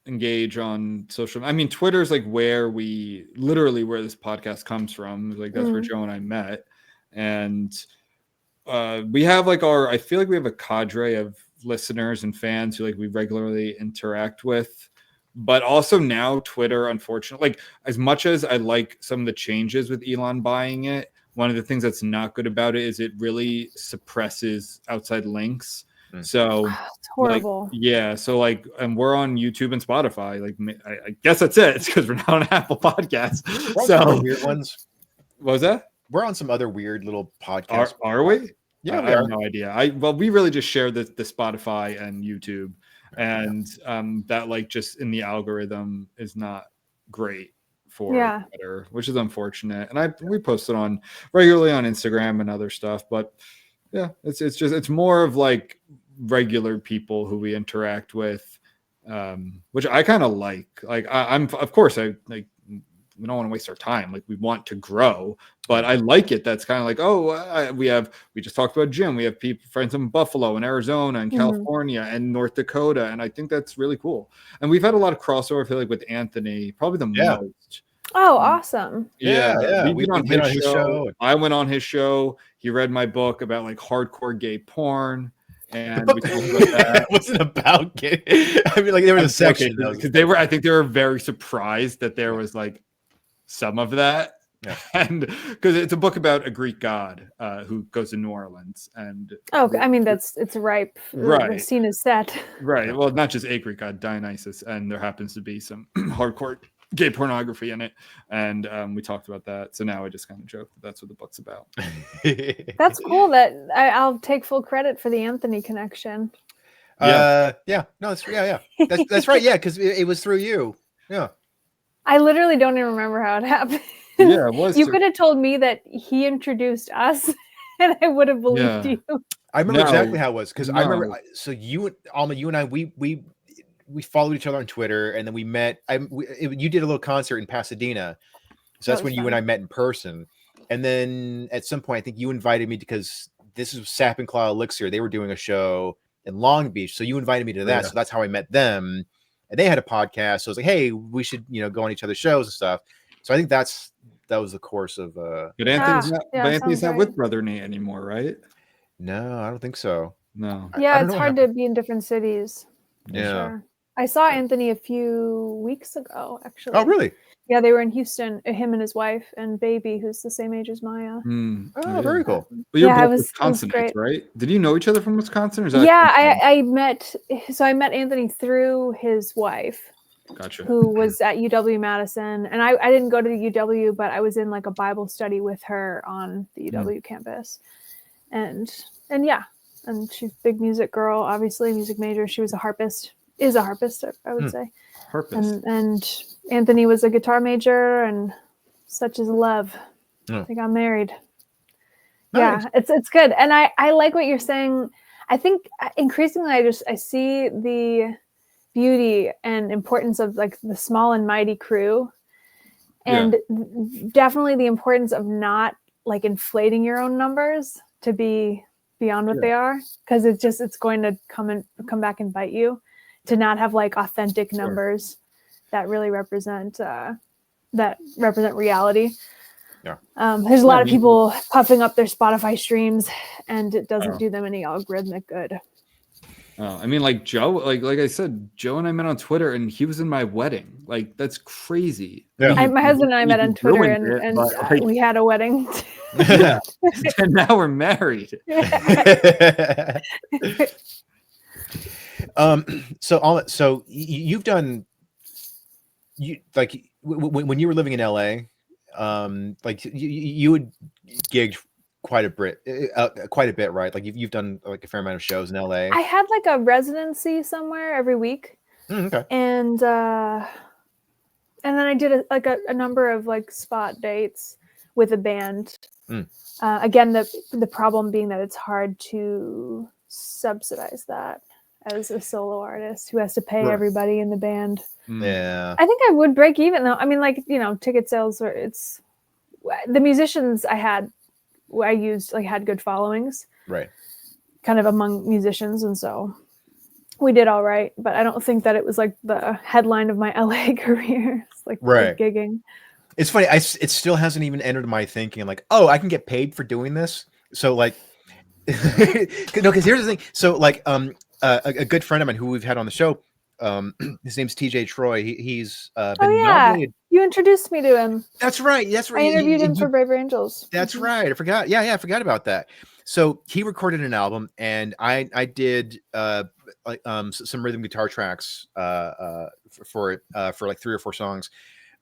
engage on social. I mean, Twitter's where where this podcast comes from. That's where Joe and I met, and we have I feel like we have a cadre of listeners and fans who we regularly interact with, but also now Twitter, unfortunately, as much as I like some of the changes with Elon buying it, one of the things that's not good about it is it really suppresses outside links. So it's horrible. So and we're on YouTube and Spotify. I guess that's it. It's because we're not on Apple Podcasts. So weird ones. What was that? We're on some other weird little podcasts. Are we? Yeah, I have no idea. We really just share the Spotify and YouTube, and that just in the algorithm is not great for Twitter, which is unfortunate. And we post it on regularly on Instagram and other stuff, but it's more of regular people who we interact with, which I kind of like. I'm of course I we don't want to waste our time. Like we want to grow, but I like it. That's kind of like, oh, we just talked about Jim. We have friends in Buffalo and Arizona and California and North Dakota. And I think that's really cool. And we've had a lot of crossover, I feel like, with Anthony, probably the most. Oh, awesome. Yeah. We've been on his show. I went on his show. He read my book about like hardcore gay porn. And we talked about that. It wasn't about gay. I mean, like there was a section because I think they were very surprised that there was like some of that. Yeah. And because it's a book about a Greek god who goes to New Orleans. And I mean, it's ripe. Right. The scene is set. Right. Well, not just a Greek god, Dionysus, and there happens to be some hardcore gay pornography in it, and we talked about that. So now I just kind of joke that's what the book's about. That's cool. That I'll take full credit for the Anthony connection. That's right. Yeah, because it was through you. Yeah, I literally don't even remember how it happened. Yeah, it was. You could have told me that he introduced us, and I would have believed you. I remember exactly how it was because I remember. So you, Alma, you and I, we followed each other on Twitter, and then we met. You did a little concert in Pasadena, so that's when you and I met in person. And then at some point, I think you invited me because this is Sap and Claw Elixir. They were doing a show in Long Beach, so you invited me to that. So that's how I met them. And they had a podcast, so I was like, "Hey, we should go on each other's shows and stuff." So I think that was the course of. But Anthony's not with Brother Nate anymore, right? No, I don't think so. No. Yeah, it's hard to be in different cities. Yeah. Sure. I saw Anthony a few weeks ago, actually. Oh, really? Yeah, they were in Houston, him and his wife and baby, who's the same age as Maya. Very cool. But you're both Wisconsinites, right? Did you know each other from Wisconsin? Or is that I met Anthony through his wife. Gotcha. Who was at UW-Madison. And I didn't go to the UW, but I was in like a Bible study with her on the UW campus. And she's a big music girl, obviously, music major. She was is a harpist, I would say. Harpist. And Anthony was a guitar major, and such is love. They got married. Nice. Yeah, it's good. And I like what you're saying. I think increasingly I see the beauty and importance of like the small and mighty crew, and definitely the importance of not like inflating your own numbers to be beyond what they are, because it's going to come back and bite you, to not have like authentic numbers that really represent reality. There's a lot of people puffing up their Spotify streams, and it doesn't do them any algorithmic good. I mean, like Joe, like I said, Joe and I met on Twitter, and he was in my wedding. Like, that's crazy. Yeah. My husband and I met on Twitter, and we had a wedding. Yeah, and now we're married. So you've done, when you were living in LA, like you would gig quite a bit, right? Like you've done like a fair amount of shows in LA. I had like a residency somewhere every week. Okay. And then I did a number of like spot dates with a band. Again, the problem being that it's hard to subsidize that as a solo artist who has to pay everybody in the band. Yeah. I think I would break even though. I mean, like, ticket sales the musicians I used had good followings, right? Kind of among musicians, and so we did all right. But I don't think that it was like the headline of my LA career. It's like gigging. It's funny. It still hasn't even entered my thinking. Like, oh, I can get paid for doing this. So like, because here's the thing. So like, a good friend of mine who we've had on the show, his name's TJ Troy. He's been nominated. You introduced me to him. That's right. I interviewed him for Braver Angels. That's right. I forgot. Yeah, I forgot about that. So he recorded an album, and I did some rhythm guitar tracks for it for like 3 or 4 songs.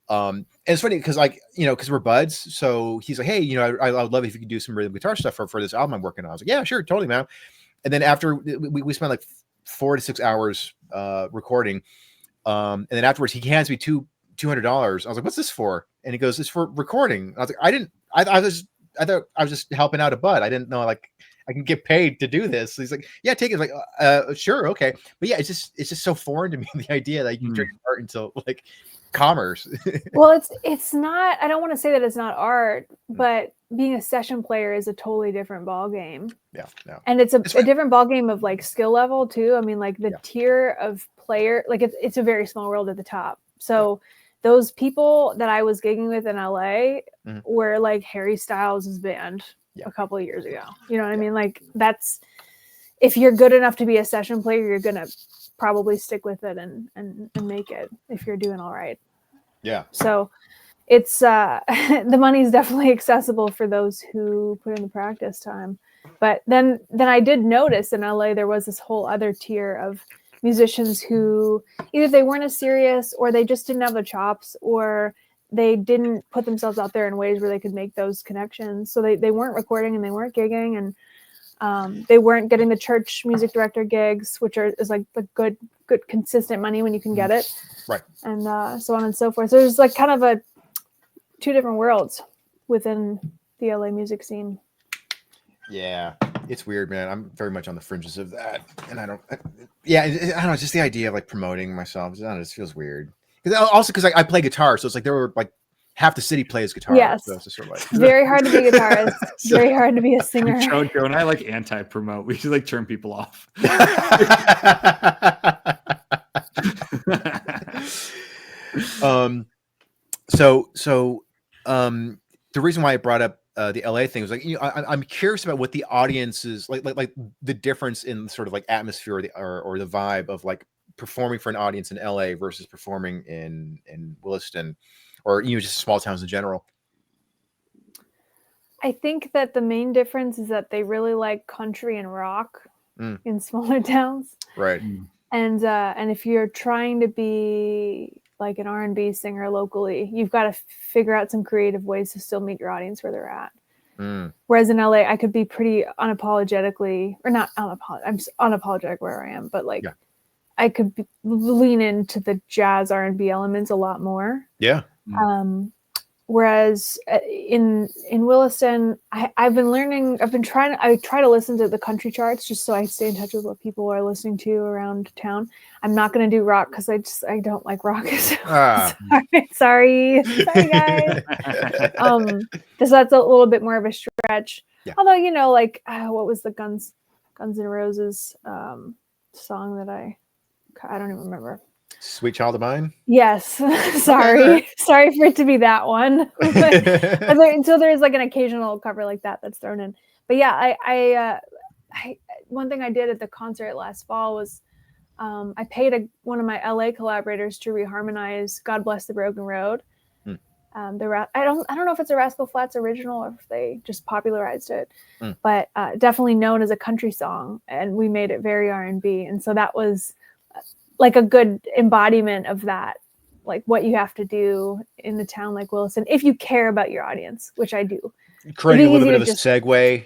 And it's funny because because we're buds. So he's like, hey, I would love it if you could do some rhythm guitar stuff for this album I'm working on. I was like, yeah, sure, totally, man. And then after we spent like 4 to 6 hours recording, and then afterwards he hands me $200. I was like, what's this for? And he goes, it's for recording. I was like, I thought I was just helping out a bud. I didn't know like I can get paid to do this. So he's like, yeah, take it. Like, sure, okay. But yeah, it's just so foreign to me, the idea that you can turn your art into like commerce. Well, it's not. I don't want to say that it's not art, but being a session player is a totally different ball game. Yeah, no. And it's a That's right. different ball game of like skill level too. I mean, like the Yeah. tier of player, like it's a very small world at the top. So those people that I was gigging with in LA Mhm. were like Harry Styles' band Yeah. a couple of years ago. You know what I mean? Like that's, if you're good enough to be a session player, you're gonna probably stick with it and make it if you're doing all right. Yeah. So it's the money's definitely accessible for those who put in the practice time. But then I did notice in LA there was this whole other tier of musicians who either they weren't as serious or they just didn't have the chops or they didn't put themselves out there in ways where they could make those connections. So they weren't recording and they weren't gigging and they weren't getting the church music director gigs, which is like the good consistent money when you can get it. Right. And so on and so forth. So there's like kind of two different worlds within the LA music scene. Yeah, it's weird, man. I'm very much on the fringes of that, and I don't know. Just the idea of like promoting myself, I don't know, it just feels weird. Because I play guitar, so it's like there were like half the city plays guitar. Yes, so it's just sort of like very hard to be a guitarist. Very hard to be a singer. Joe and I like anti-promote. We should like turn people off. The reason why I brought up the LA thing was like, I'm curious about what the audience is like the difference in sort of like atmosphere or the vibe of like performing for an audience in LA versus performing in Williston or just small towns in general. I think that the main difference is that they really like country and rock in smaller towns. Right. And if you're trying to be like an R&B singer locally, you've got to figure out some creative ways to still meet your audience where they're at. Whereas in LA, I could be pretty unapologetically, or not unapologetic, I'm unapologetic where I am, but like I could lean into the jazz R&B elements a lot more. Yeah. Whereas in Williston, I try to listen to the country charts just so I stay in touch with what people are listening to around town. I'm not going to do rock because I don't like rock. So sorry guys. Because that's a little bit more of a stretch. Yeah. Although, like what was the Guns N' Roses song that I don't even remember. Sweet Child of Mine? Yes. Sorry for it to be that one. So there's like an occasional cover like that that's thrown in. But yeah, I one thing I did at the concert last fall was I paid one of my LA collaborators to reharmonize God Bless the Broken Road. I don't know if it's a Rascal Flatts original or if they just popularized it, but definitely known as a country song, and we made it very R&B, and so that was like a good embodiment of that, like what you have to do in a town like Williston if you care about your audience, which I do. Creating a little bit of a segue.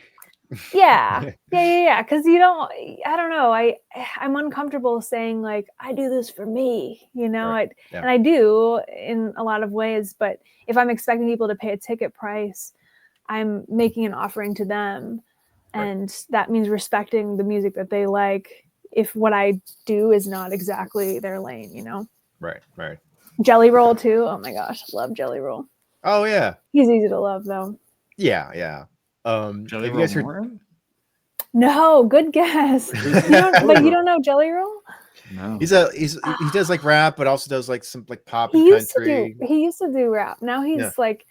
Yeah. Because I don't know. I'm uncomfortable saying like I do this for me, and I do in a lot of ways. But if I'm expecting people to pay a ticket price, I'm making an offering to them, and that means respecting the music that they like. If what I do is not exactly their lane, Right. Jelly Roll too. Oh my gosh, love Jelly Roll. Oh yeah. He's easy to love though. Yeah. Jelly Roll. Heard... No, good guess. But you don't know Jelly Roll? No. He does like rap, but also does like some like pop and country. He used to do rap. Now he's like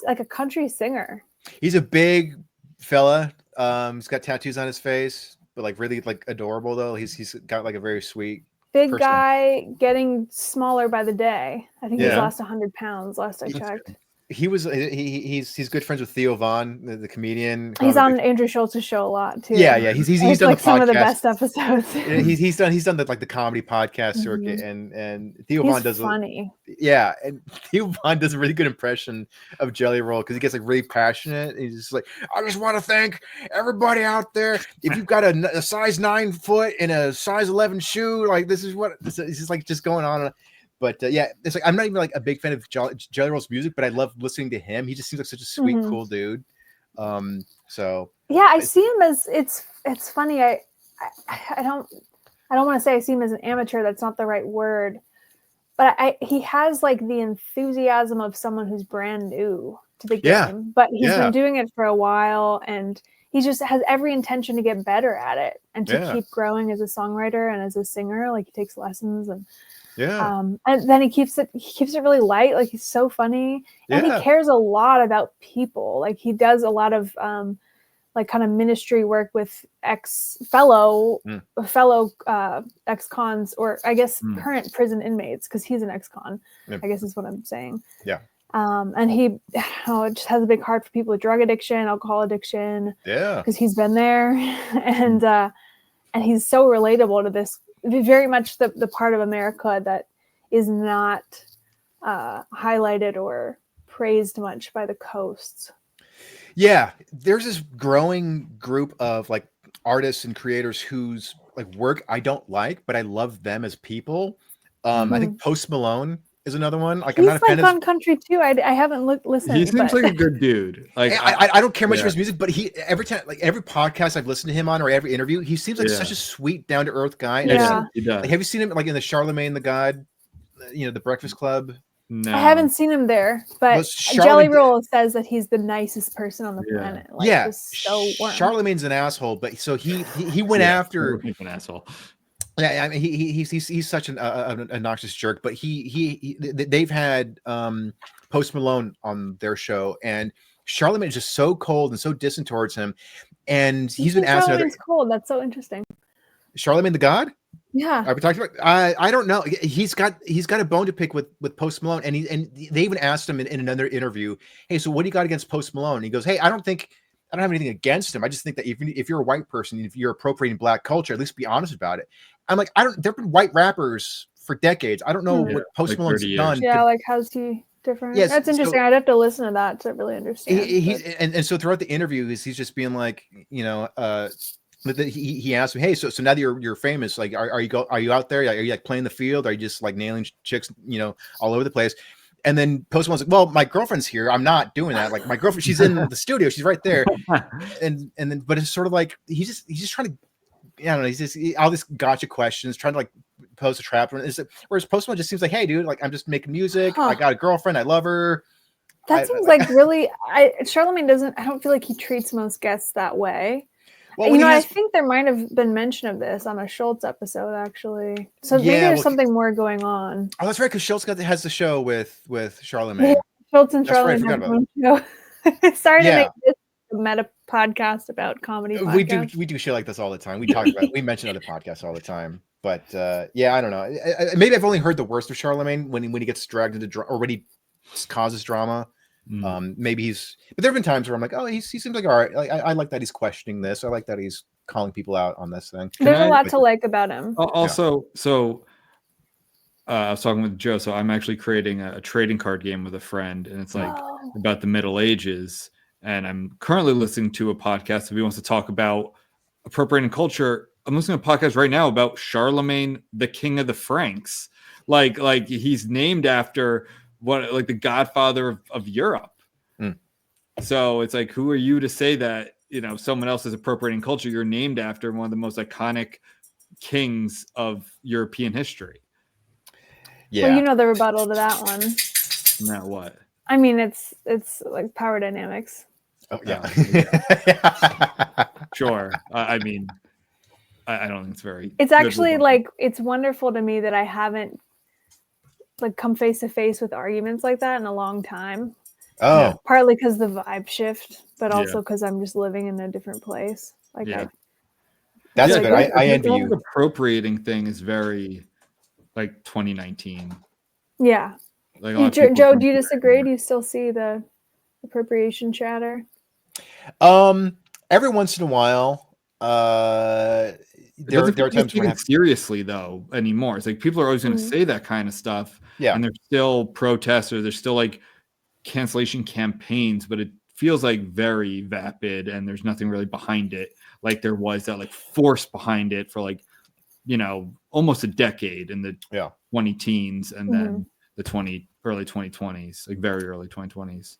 a country singer. He's a big fella. He's got tattoos on his face. But like really like adorable though. He's got like a very sweet big guy getting smaller by the day. I think he's lost 100 pounds last I checked. He's good friends with Theo Von, the comedian. He's on Andrew Schultz's show a lot too. Yeah. He's done like the podcast. Some of the best episodes. he's done the comedy podcast circuit, and Theo Von does funny. And Theo Von does a really good impression of Jelly Roll because he gets like really passionate. He's just like, I just want to thank everybody out there. If you've got a size 9 foot and a size 11 shoe, like this is what he's just like just going on. But it's like I'm not even like a big fan of Jelly Roll's music, but I love listening to him. He just seems like such a sweet, cool dude. So yeah, I see him as it's funny. I don't want to say I see him as an amateur. That's not the right word. but he has like the enthusiasm of someone who's brand new to the Yeah. game, but he's Yeah. been doing it for a while, and he just has every intention to get better at it and to Yeah. keep growing as a songwriter and as a singer. Like he takes lessons, and Yeah. then he keeps it really light. Like he's so funny, and he Yeah. cares a lot about people. Like he does a lot of like kind of ministry work with fellow ex-cons, or I guess current prison inmates, because he's an ex-con, I guess is what I'm saying. Yeah. And he just has a big heart for people with drug addiction, alcohol addiction. Yeah. Because he's been there, and he's so relatable to this, very much the part of America that is not highlighted or praised much by the coasts. Yeah, there's this growing group of like artists and creators whose like work I don't like, but I love them as people. I think Post Malone is another one. Like, He's I'm not a fan like on of. country too. I haven't listened. He seems but... like a good dude. Like I don't care much for his music, but he every time, like every podcast I've listened to him on, or every interview, he seems like such a sweet, down to earth guy. And he does. like, have you seen him like in the Charlemagne the God, the Breakfast Club? No. I haven't seen him there, but Jelly Roll says that he's the nicest person on the planet. Like, just so warm. Charlemagne's an asshole, but so he went after an asshole. Yeah, I mean he's such an obnoxious jerk, but they've had Post Malone on their show, and Charlemagne is just so cold and so distant towards him, and he's been asked. Charlemagne's cold. That's so interesting. Charlemagne the God. Yeah, are we talking about? I don't know. He's got a bone to pick with Post Malone, and they even asked him in another interview, "Hey, so what do you got against Post Malone?" And he goes, "Hey, I don't have anything against him. I just think that if you're a white person, if you're appropriating Black culture, at least be honest about it." I'm like, there've been white rappers for decades. I don't know what Post Malone's done. Yeah, like how's he different? Yes, that's interesting. I'd have to listen to that to really understand. And so throughout the interview, he's just being like, he asked me, "Hey, so now that you're famous, like, are you out there? Are you like playing the field? Are you just like nailing chicks, all over the place?" And then Post Malone's like, "Well, my girlfriend's here. I'm not doing that. Like, my girlfriend, she's in the studio. She's right there." And then, but it's sort of like he's just trying to, I don't know. He's just all these gotcha questions, trying to like pose a trap. Whereas Post Malone just seems like, "Hey, dude, like I'm just making music. I got a girlfriend. I love her." That seems like really. Charlemagne doesn't. I don't feel like he treats most guests that way. Well, I think there might have been mention of this on a Schultz episode, actually. So maybe there's something more going on. Oh, that's right, because Schultz has the show with Charlemagne. Yeah, Schultz and Charlemagne have one show. Sorry to make this a meta podcast about comedy. We do shit like this all the time. We mention other podcasts all the time. But I don't know. Maybe I've only heard the worst of Charlemagne when he gets dragged into drama, or when he causes drama. Maybe but there have been times where I'm like, oh, he seems like all right. Like, I like that he's questioning this. I like that he's calling people out on this thing. There's a lot to like about him. Also, I was talking with Joe, so I'm actually creating a trading card game with a friend, and it's like about the Middle Ages. And I'm currently listening to a podcast if he wants to talk about appropriating culture. I'm listening to a podcast right now about Charlemagne, the King of the Franks. Like he's named after the godfather of Europe. So it's like, who are you to say that someone else is appropriating culture? You're named after one of the most iconic kings of European history. Yeah, well, the rebuttal to that one. Now what? I mean, it's like power dynamics. Oh yeah. Sure. I mean, I don't think it's very. It's actually like, it's wonderful to me that I haven't like come face to face with arguments like that in a long time. Oh, partly because the vibe shift, but also because I'm just living in a different place. Like, that's good. I envy you. The appropriating thing is very like 2019. Yeah. Like, Joe, do you disagree? Do you still see the appropriation chatter? Every once in a while, there are times when seriously though anymore. It's like people are always going to say that kind of stuff. Yeah. And there's still protests, or there's still like cancellation campaigns, but it feels like very vapid and there's nothing really behind it. Like there was that like force behind it for like, almost a decade in the 20 teens and then the early 2020s, like very early 2020s.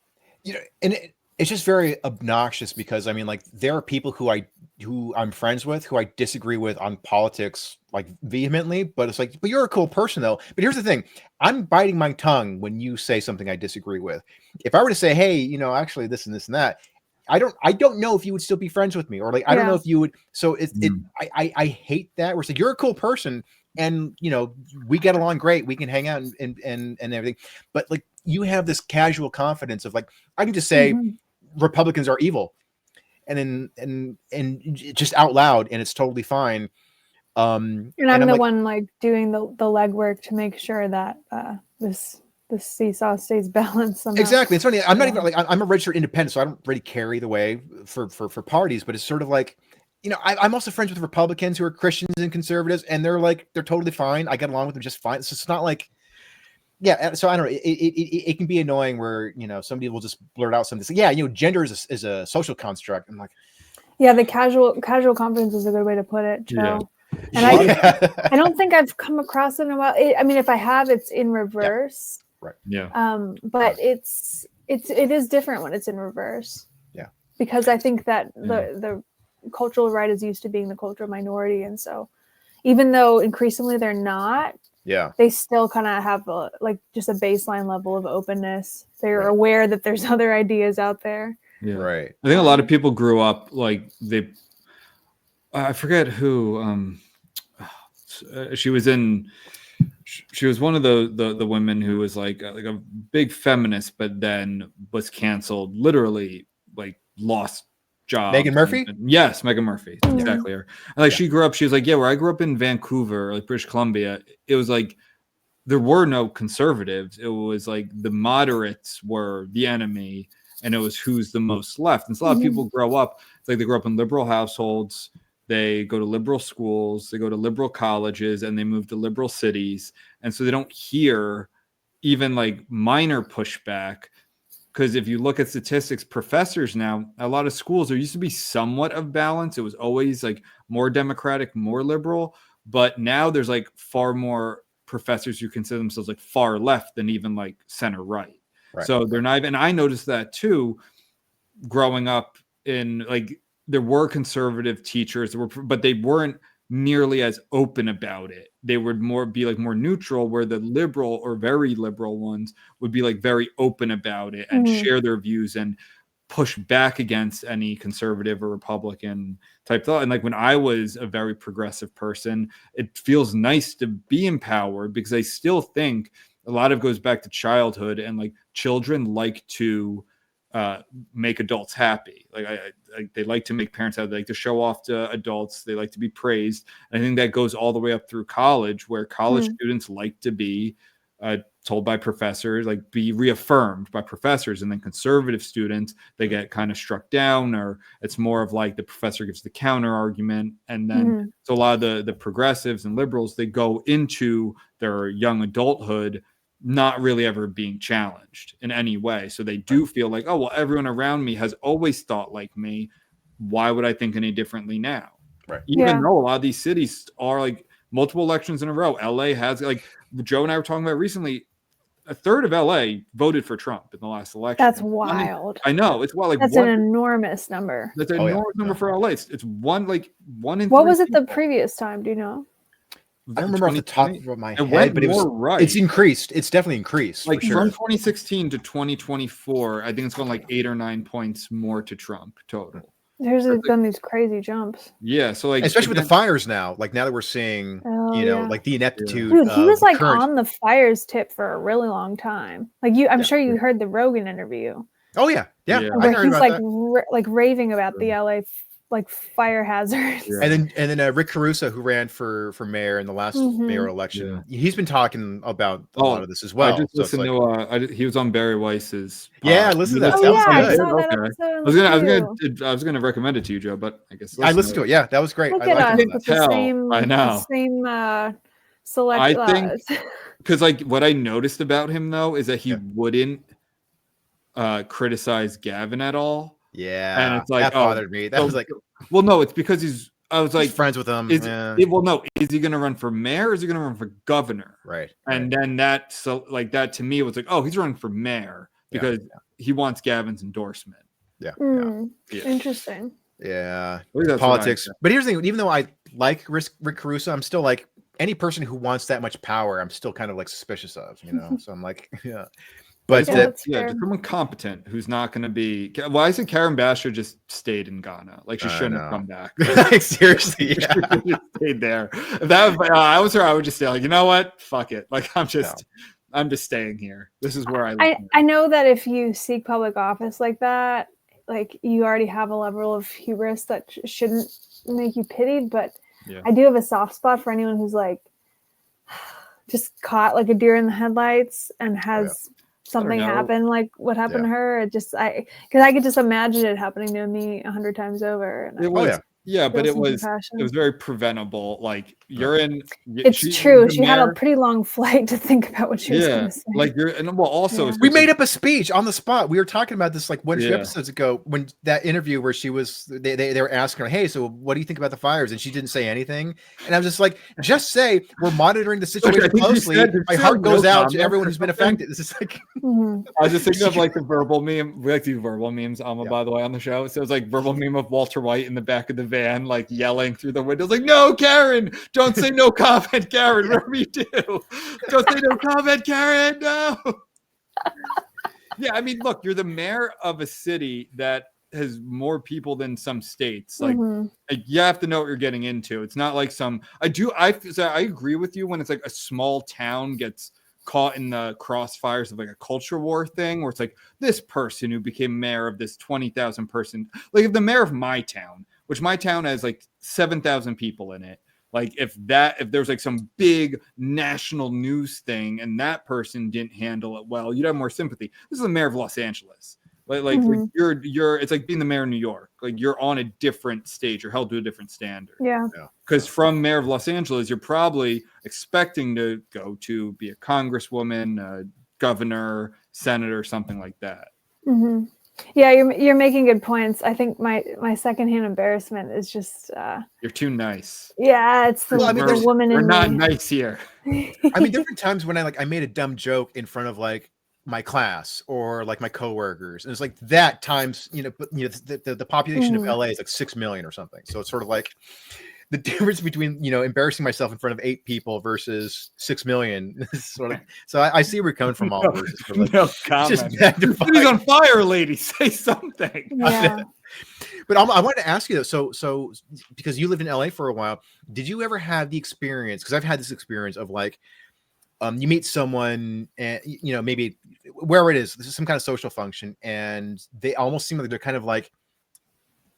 And it's just very obnoxious because I mean, like, there are people who I'm friends with who I disagree with on politics like vehemently, but it's like, but you're a cool person though. But here's the thing: I'm biting my tongue when you say something I disagree with. If I were to say, hey, actually this and this and that, I don't know if you would still be friends with me, or like I don't know if you would. So I hate that. Where it's like, you're a cool person, and we get along great. We can hang out and everything, but like you have this casual confidence of like, I can just say Republicans are evil, and just out loud, and it's totally fine. And I'm the one like doing the legwork to make sure that this seesaw stays balanced somehow. Exactly. It's funny. I'm not even like, I'm a registered independent, so I don't really care either way for parties. But it's sort of like, I'm also friends with Republicans who are Christians and conservatives, and they're totally fine. I get along with them just fine. So it's not like, yeah. So I don't know. It can be annoying where somebody will just blurt out something. Like, yeah, gender is a social construct. I'm like, yeah, the casual confidence is a good way to put it, Joe. Yeah. And I don't think I've come across it in a while. I mean, if I have, it's in reverse. Right. Yeah. But it is different when it's in reverse. Yeah. Because I think that the cultural right is used to being the cultural minority, and so even though increasingly they're not, they still kind of have just a baseline level of openness. They're aware that there's other ideas out there. Yeah. Right. I think a lot of people grew up like I forget who she was one of the women who was like a big feminist, but then was canceled, literally like lost jobs. Megan Murphy? Yes, Megan Murphy. Exactly her. And like she grew up, she was like, yeah, where I grew up in Vancouver, like British Columbia, it was like there were no conservatives. It was like the moderates were the enemy, and it was who's the most left. And so a lot of people grow up, it's like they grow up in liberal households, they go to liberal schools, they go to liberal colleges, and they move to liberal cities. And so they don't hear even like minor pushback. Because if you look at statistics, professors now, a lot of schools, there used to be somewhat of balance. It was always like more Democratic, more liberal. But now there's like far more professors who consider themselves like far left than even like center right. So they're not even, and I noticed that too, growing up in like, there were conservative teachers, but they weren't nearly as open about it. They would be more neutral, where the liberal or very liberal ones would be like very open about it and share their views and push back against any conservative or Republican type thought. And like when I was a very progressive person, it feels nice to be empowered, because I still think a lot of it goes back to childhood, and like children like to make adults happy. Like they like to make parents happy. They like to show off to adults. They like to be praised. And I think that goes all the way up through college, where college students like to be told by professors, like be reaffirmed by professors. And then conservative students, they get kind of struck down, or it's more of like the professor gives the counter argument. And then so a lot of the progressives and liberals, they go into their young adulthood not really ever being challenged in any way. So they do feel like, oh, well, everyone around me has always thought like me. Why would I think any differently now? Right. Even though a lot of these cities are like multiple elections in a row. LA has, like Joe and I were talking about recently, a third of LA voted for Trump in the last election. That's wild. I know. It's like that's an enormous number. That's an enormous number for LA. It's one in what 3 was it people. the previous time? Do you know? I don't remember off the top of my head, went but it was right. It's increased. It's definitely increased. Like for sure. from 2016 to 2024, I think it's going like 8 or 9 points more to Trump total. There's done these crazy jumps. Yeah, so like especially with the fires now. Like now that we're seeing, like the ineptitude. Dude, he was like current... on the fires tip for a really long time. Like I'm sure you heard the Rogan interview. Oh yeah. Where he's like raving about the LA like fire hazards. Yeah. And then Rick Caruso, who ran for mayor in the last mayoral election, he's been talking about a lot of this as well. I just listened to he was on Barry Weiss's listen to that. That was good. I was gonna recommend it to you, Joe, but I guess I listened to it. Yeah, that was great. Look at us with I know. The same select. I think because like what I noticed about him though is that he wouldn't criticize Gavin at all. Yeah, and it's like that bothered me. That was like, well, no, it's because I was like friends with him. Is he going to run for mayor, or is he going to run for governor? Right. And then that to me was like, oh, he's running for mayor because he wants Gavin's endorsement. Yeah. Yeah. Interesting. Yeah. I think that's what Politics. I- But here's the thing, even though I like Rick Caruso, I'm still like any person who wants that much power, I'm still kind of like suspicious of, you know. So I'm like, yeah. But Yeah, that's yeah, fair. just someone competent who's not going to be. Well, I said Karen Bass should just stayed in Ghana. Like she I shouldn't have know. come back. like seriously, She yeah. should've just stayed there. If that was, I was her, I would just say like, you know what? Fuck it. Like I'm just staying here. This is where I live. I know that if you seek public office like that, like you already have a level of hubris that shouldn't make you pitied. But Yeah. I do have a soft spot for anyone who's like just caught like a deer in the headlights and has something know. happen like what happened to her. It just because I could just imagine it happening to me 100 times over. And It was, but feel it some was compassion. very preventable. Like you're in. It's true. She had a pretty long flight to think about what she was going to say. Like you're, and well, also we made up a speech on the spot. We were talking about this like one or two episodes ago when that interview where she was they were asking her, hey, so what do you think about the fires? And she didn't say anything. And I was just like, just say we're monitoring the situation closely. My heart goes out to everyone who's been affected. This is like I was just thinking of like the verbal meme. We like to do verbal memes, Alma, by the way, on the show. So it was like verbal meme of Walter White in the back of the van, like yelling through the windows, like, no, Karen, don't say no comment, Karen, whatever you do. Don't say no comment, Karen, no. Yeah, I mean, look, you're the mayor of a city that has more people than some states. Like, like you have to know what you're getting into. It's not like I agree with you when it's like a small town gets caught in the crossfires of like a culture war thing where it's like this person who became mayor of this 20,000 person, like if the mayor of my town, which my town has like 7,000 people in it. Like if there's like some big national news thing and that person didn't handle it well, you'd have more sympathy. This is the mayor of Los Angeles. Like you're it's like being the mayor of New York. Like you're on a different stage. You're held to a different standard. Yeah. Because from mayor of Los Angeles, you're probably expecting to go to be a congresswoman, a governor, senator, something like that. Mm-hmm. Yeah, you're making good points. I think my secondhand embarrassment is just you're too nice. Yeah, it's the, the woman in me. We're not nice here. I mean, different times when I made a dumb joke in front of like my class or like my coworkers, and it's like that times the population of LA is like 6 million or something. So it's sort of like the difference between embarrassing myself in front of 8 people versus 6 million is sort of. So I see where you're coming from, Oliver. No comment. He's on fire, lady. Say something. Yeah. But I wanted to ask you though, so because you lived in LA for a while, did you ever have the experience? Because I've had this experience of like, you meet someone and maybe where it is, this is some kind of social function, and they almost seem like they're kind of like,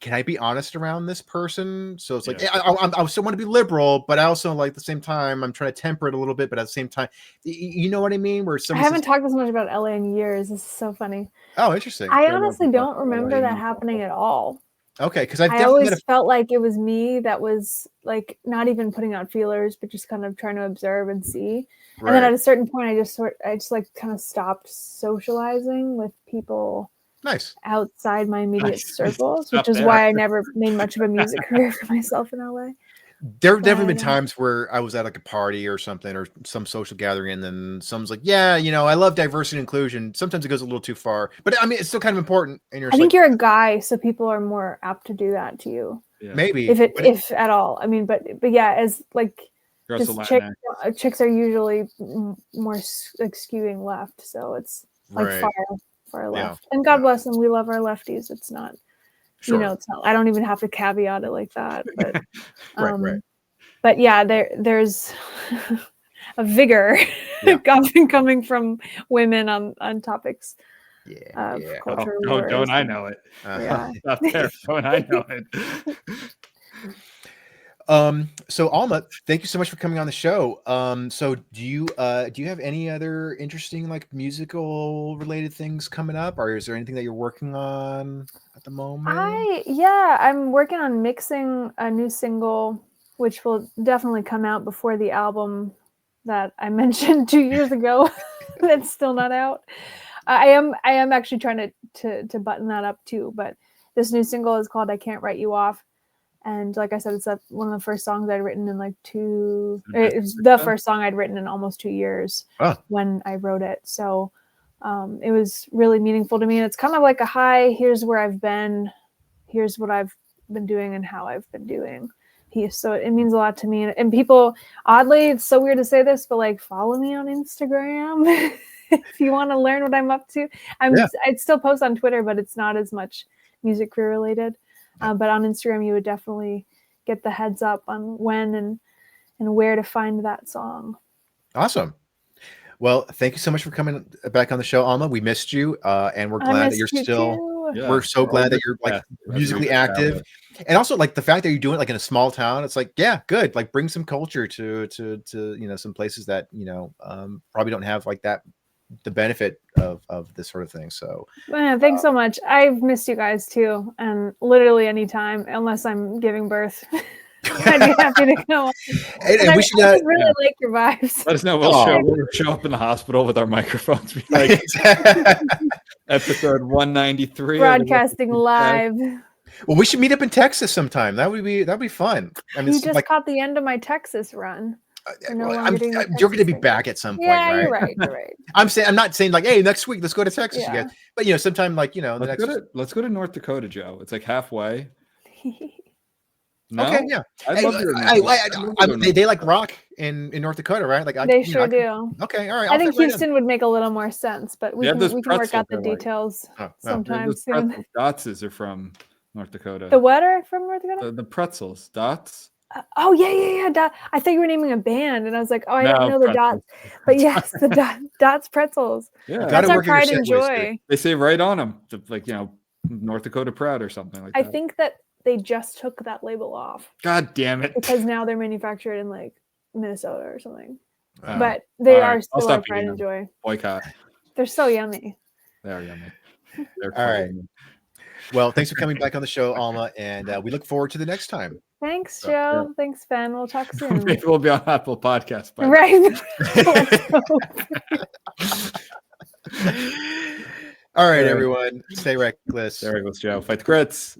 can I be honest around this person? So it's like, I still want to be liberal, but I also like at the same time, I'm trying to temper it a little bit, but at the same time, you know what I mean? Where I haven't talked as much about LA in years. This is so funny. Oh, interesting. I honestly don't remember that happening at all. Okay, because I always felt like it was me that was like not even putting out feelers, but just kind of trying to observe and see. Right. And then at a certain point, I just like kind of stopped socializing with people. Nice. Outside my immediate circles, which is why I never made much of a music career for myself in LA. There have definitely been times where I was at like a party or something or some social gathering, and then someone's like, yeah, I love diversity and inclusion. Sometimes it goes a little too far, but I mean, it's still kind of important. And I think you're a guy, so people are more apt to do that to you. Yeah. Maybe. If at all. I mean, but yeah, as like just chicks are usually more like skewing left. So it's like far left. And God bless them. We love our lefties. It's not, it's not, I don't even have to caveat it like that, but, right. But yeah, there's a vigor coming from women on topics of culture. Don't I know it? Up there, don't I know it? So Alma, thank you so much for coming on the show. So do you have any other interesting like musical related things coming up, or is there anything that you're working on at the moment? I'm working on mixing a new single, which will definitely come out before the album that I mentioned 2 years ago. That's still not out. I am actually trying to button that up too, but this new single is called I Can't Write You Off. And like I said, it's one of the first songs I'd written in it was the first song I'd written in almost 2 years when I wrote it. So It was really meaningful to me. And it's kind of like a hi, here's where I've been, here's what I've been doing and how I've been doing. So it means a lot to me. And people, oddly, it's so weird to say this, but like follow me on Instagram if you want to learn what I'm up to. I'd still post on Twitter, but it's not as much music career related. But on Instagram, you would definitely get the heads up on when and where to find that song. Awesome. Well, thank you so much for coming back on the show, Alma. We missed you, and we're glad that you're still. Yeah, we're so glad that you're like musically active, and also like the fact that you're doing it like in a small town. It's like, yeah, good. Like bring some culture to some places that probably don't have like that the benefit of this sort of thing. So thanks so much. I've missed you guys too, and literally anytime, unless I'm giving birth. I'd be happy to go. And we should really like your vibes. Let us know. We'll show up in the hospital with our microphones. Be like, episode 193. Broadcasting live. Well, we should meet up in Texas sometime. That'd be fun. I mean, you just caught the end of my Texas run. You're going to be back at some point, right? You're right. I'm not saying like, hey, next week let's go to Texas again. But sometime like let's go to North Dakota, Joe. It's like halfway. No? Okay, yeah. They like rock in North Dakota, right? Like they sure do. Okay, all right. I think Houston would make a little more sense, but we can work out the details sometime soon. Dots are from North Dakota. The what are from North Dakota? The pretzels. Dots. Oh yeah. I thought you were naming a band, and I was like, I don't know the Dots, but yes, the Dots pretzels. Yeah, that's our pride and joy. They say right on them, like North Dakota proud or something like that. I think that they just took that label off. God damn it! Because now they're manufactured in like Minnesota or something. But they are still our pride and joy. Boycott. They're so yummy. They are yummy. All right. Well, thanks for coming back on the show, Alma, and we look forward to the next time. Thanks, Joe. Yeah. Thanks, Ben. We'll talk soon. Maybe we'll be on Apple Podcasts. Right. All right, everyone. Stay reckless. Stay reckless, Joe. Fight the crits.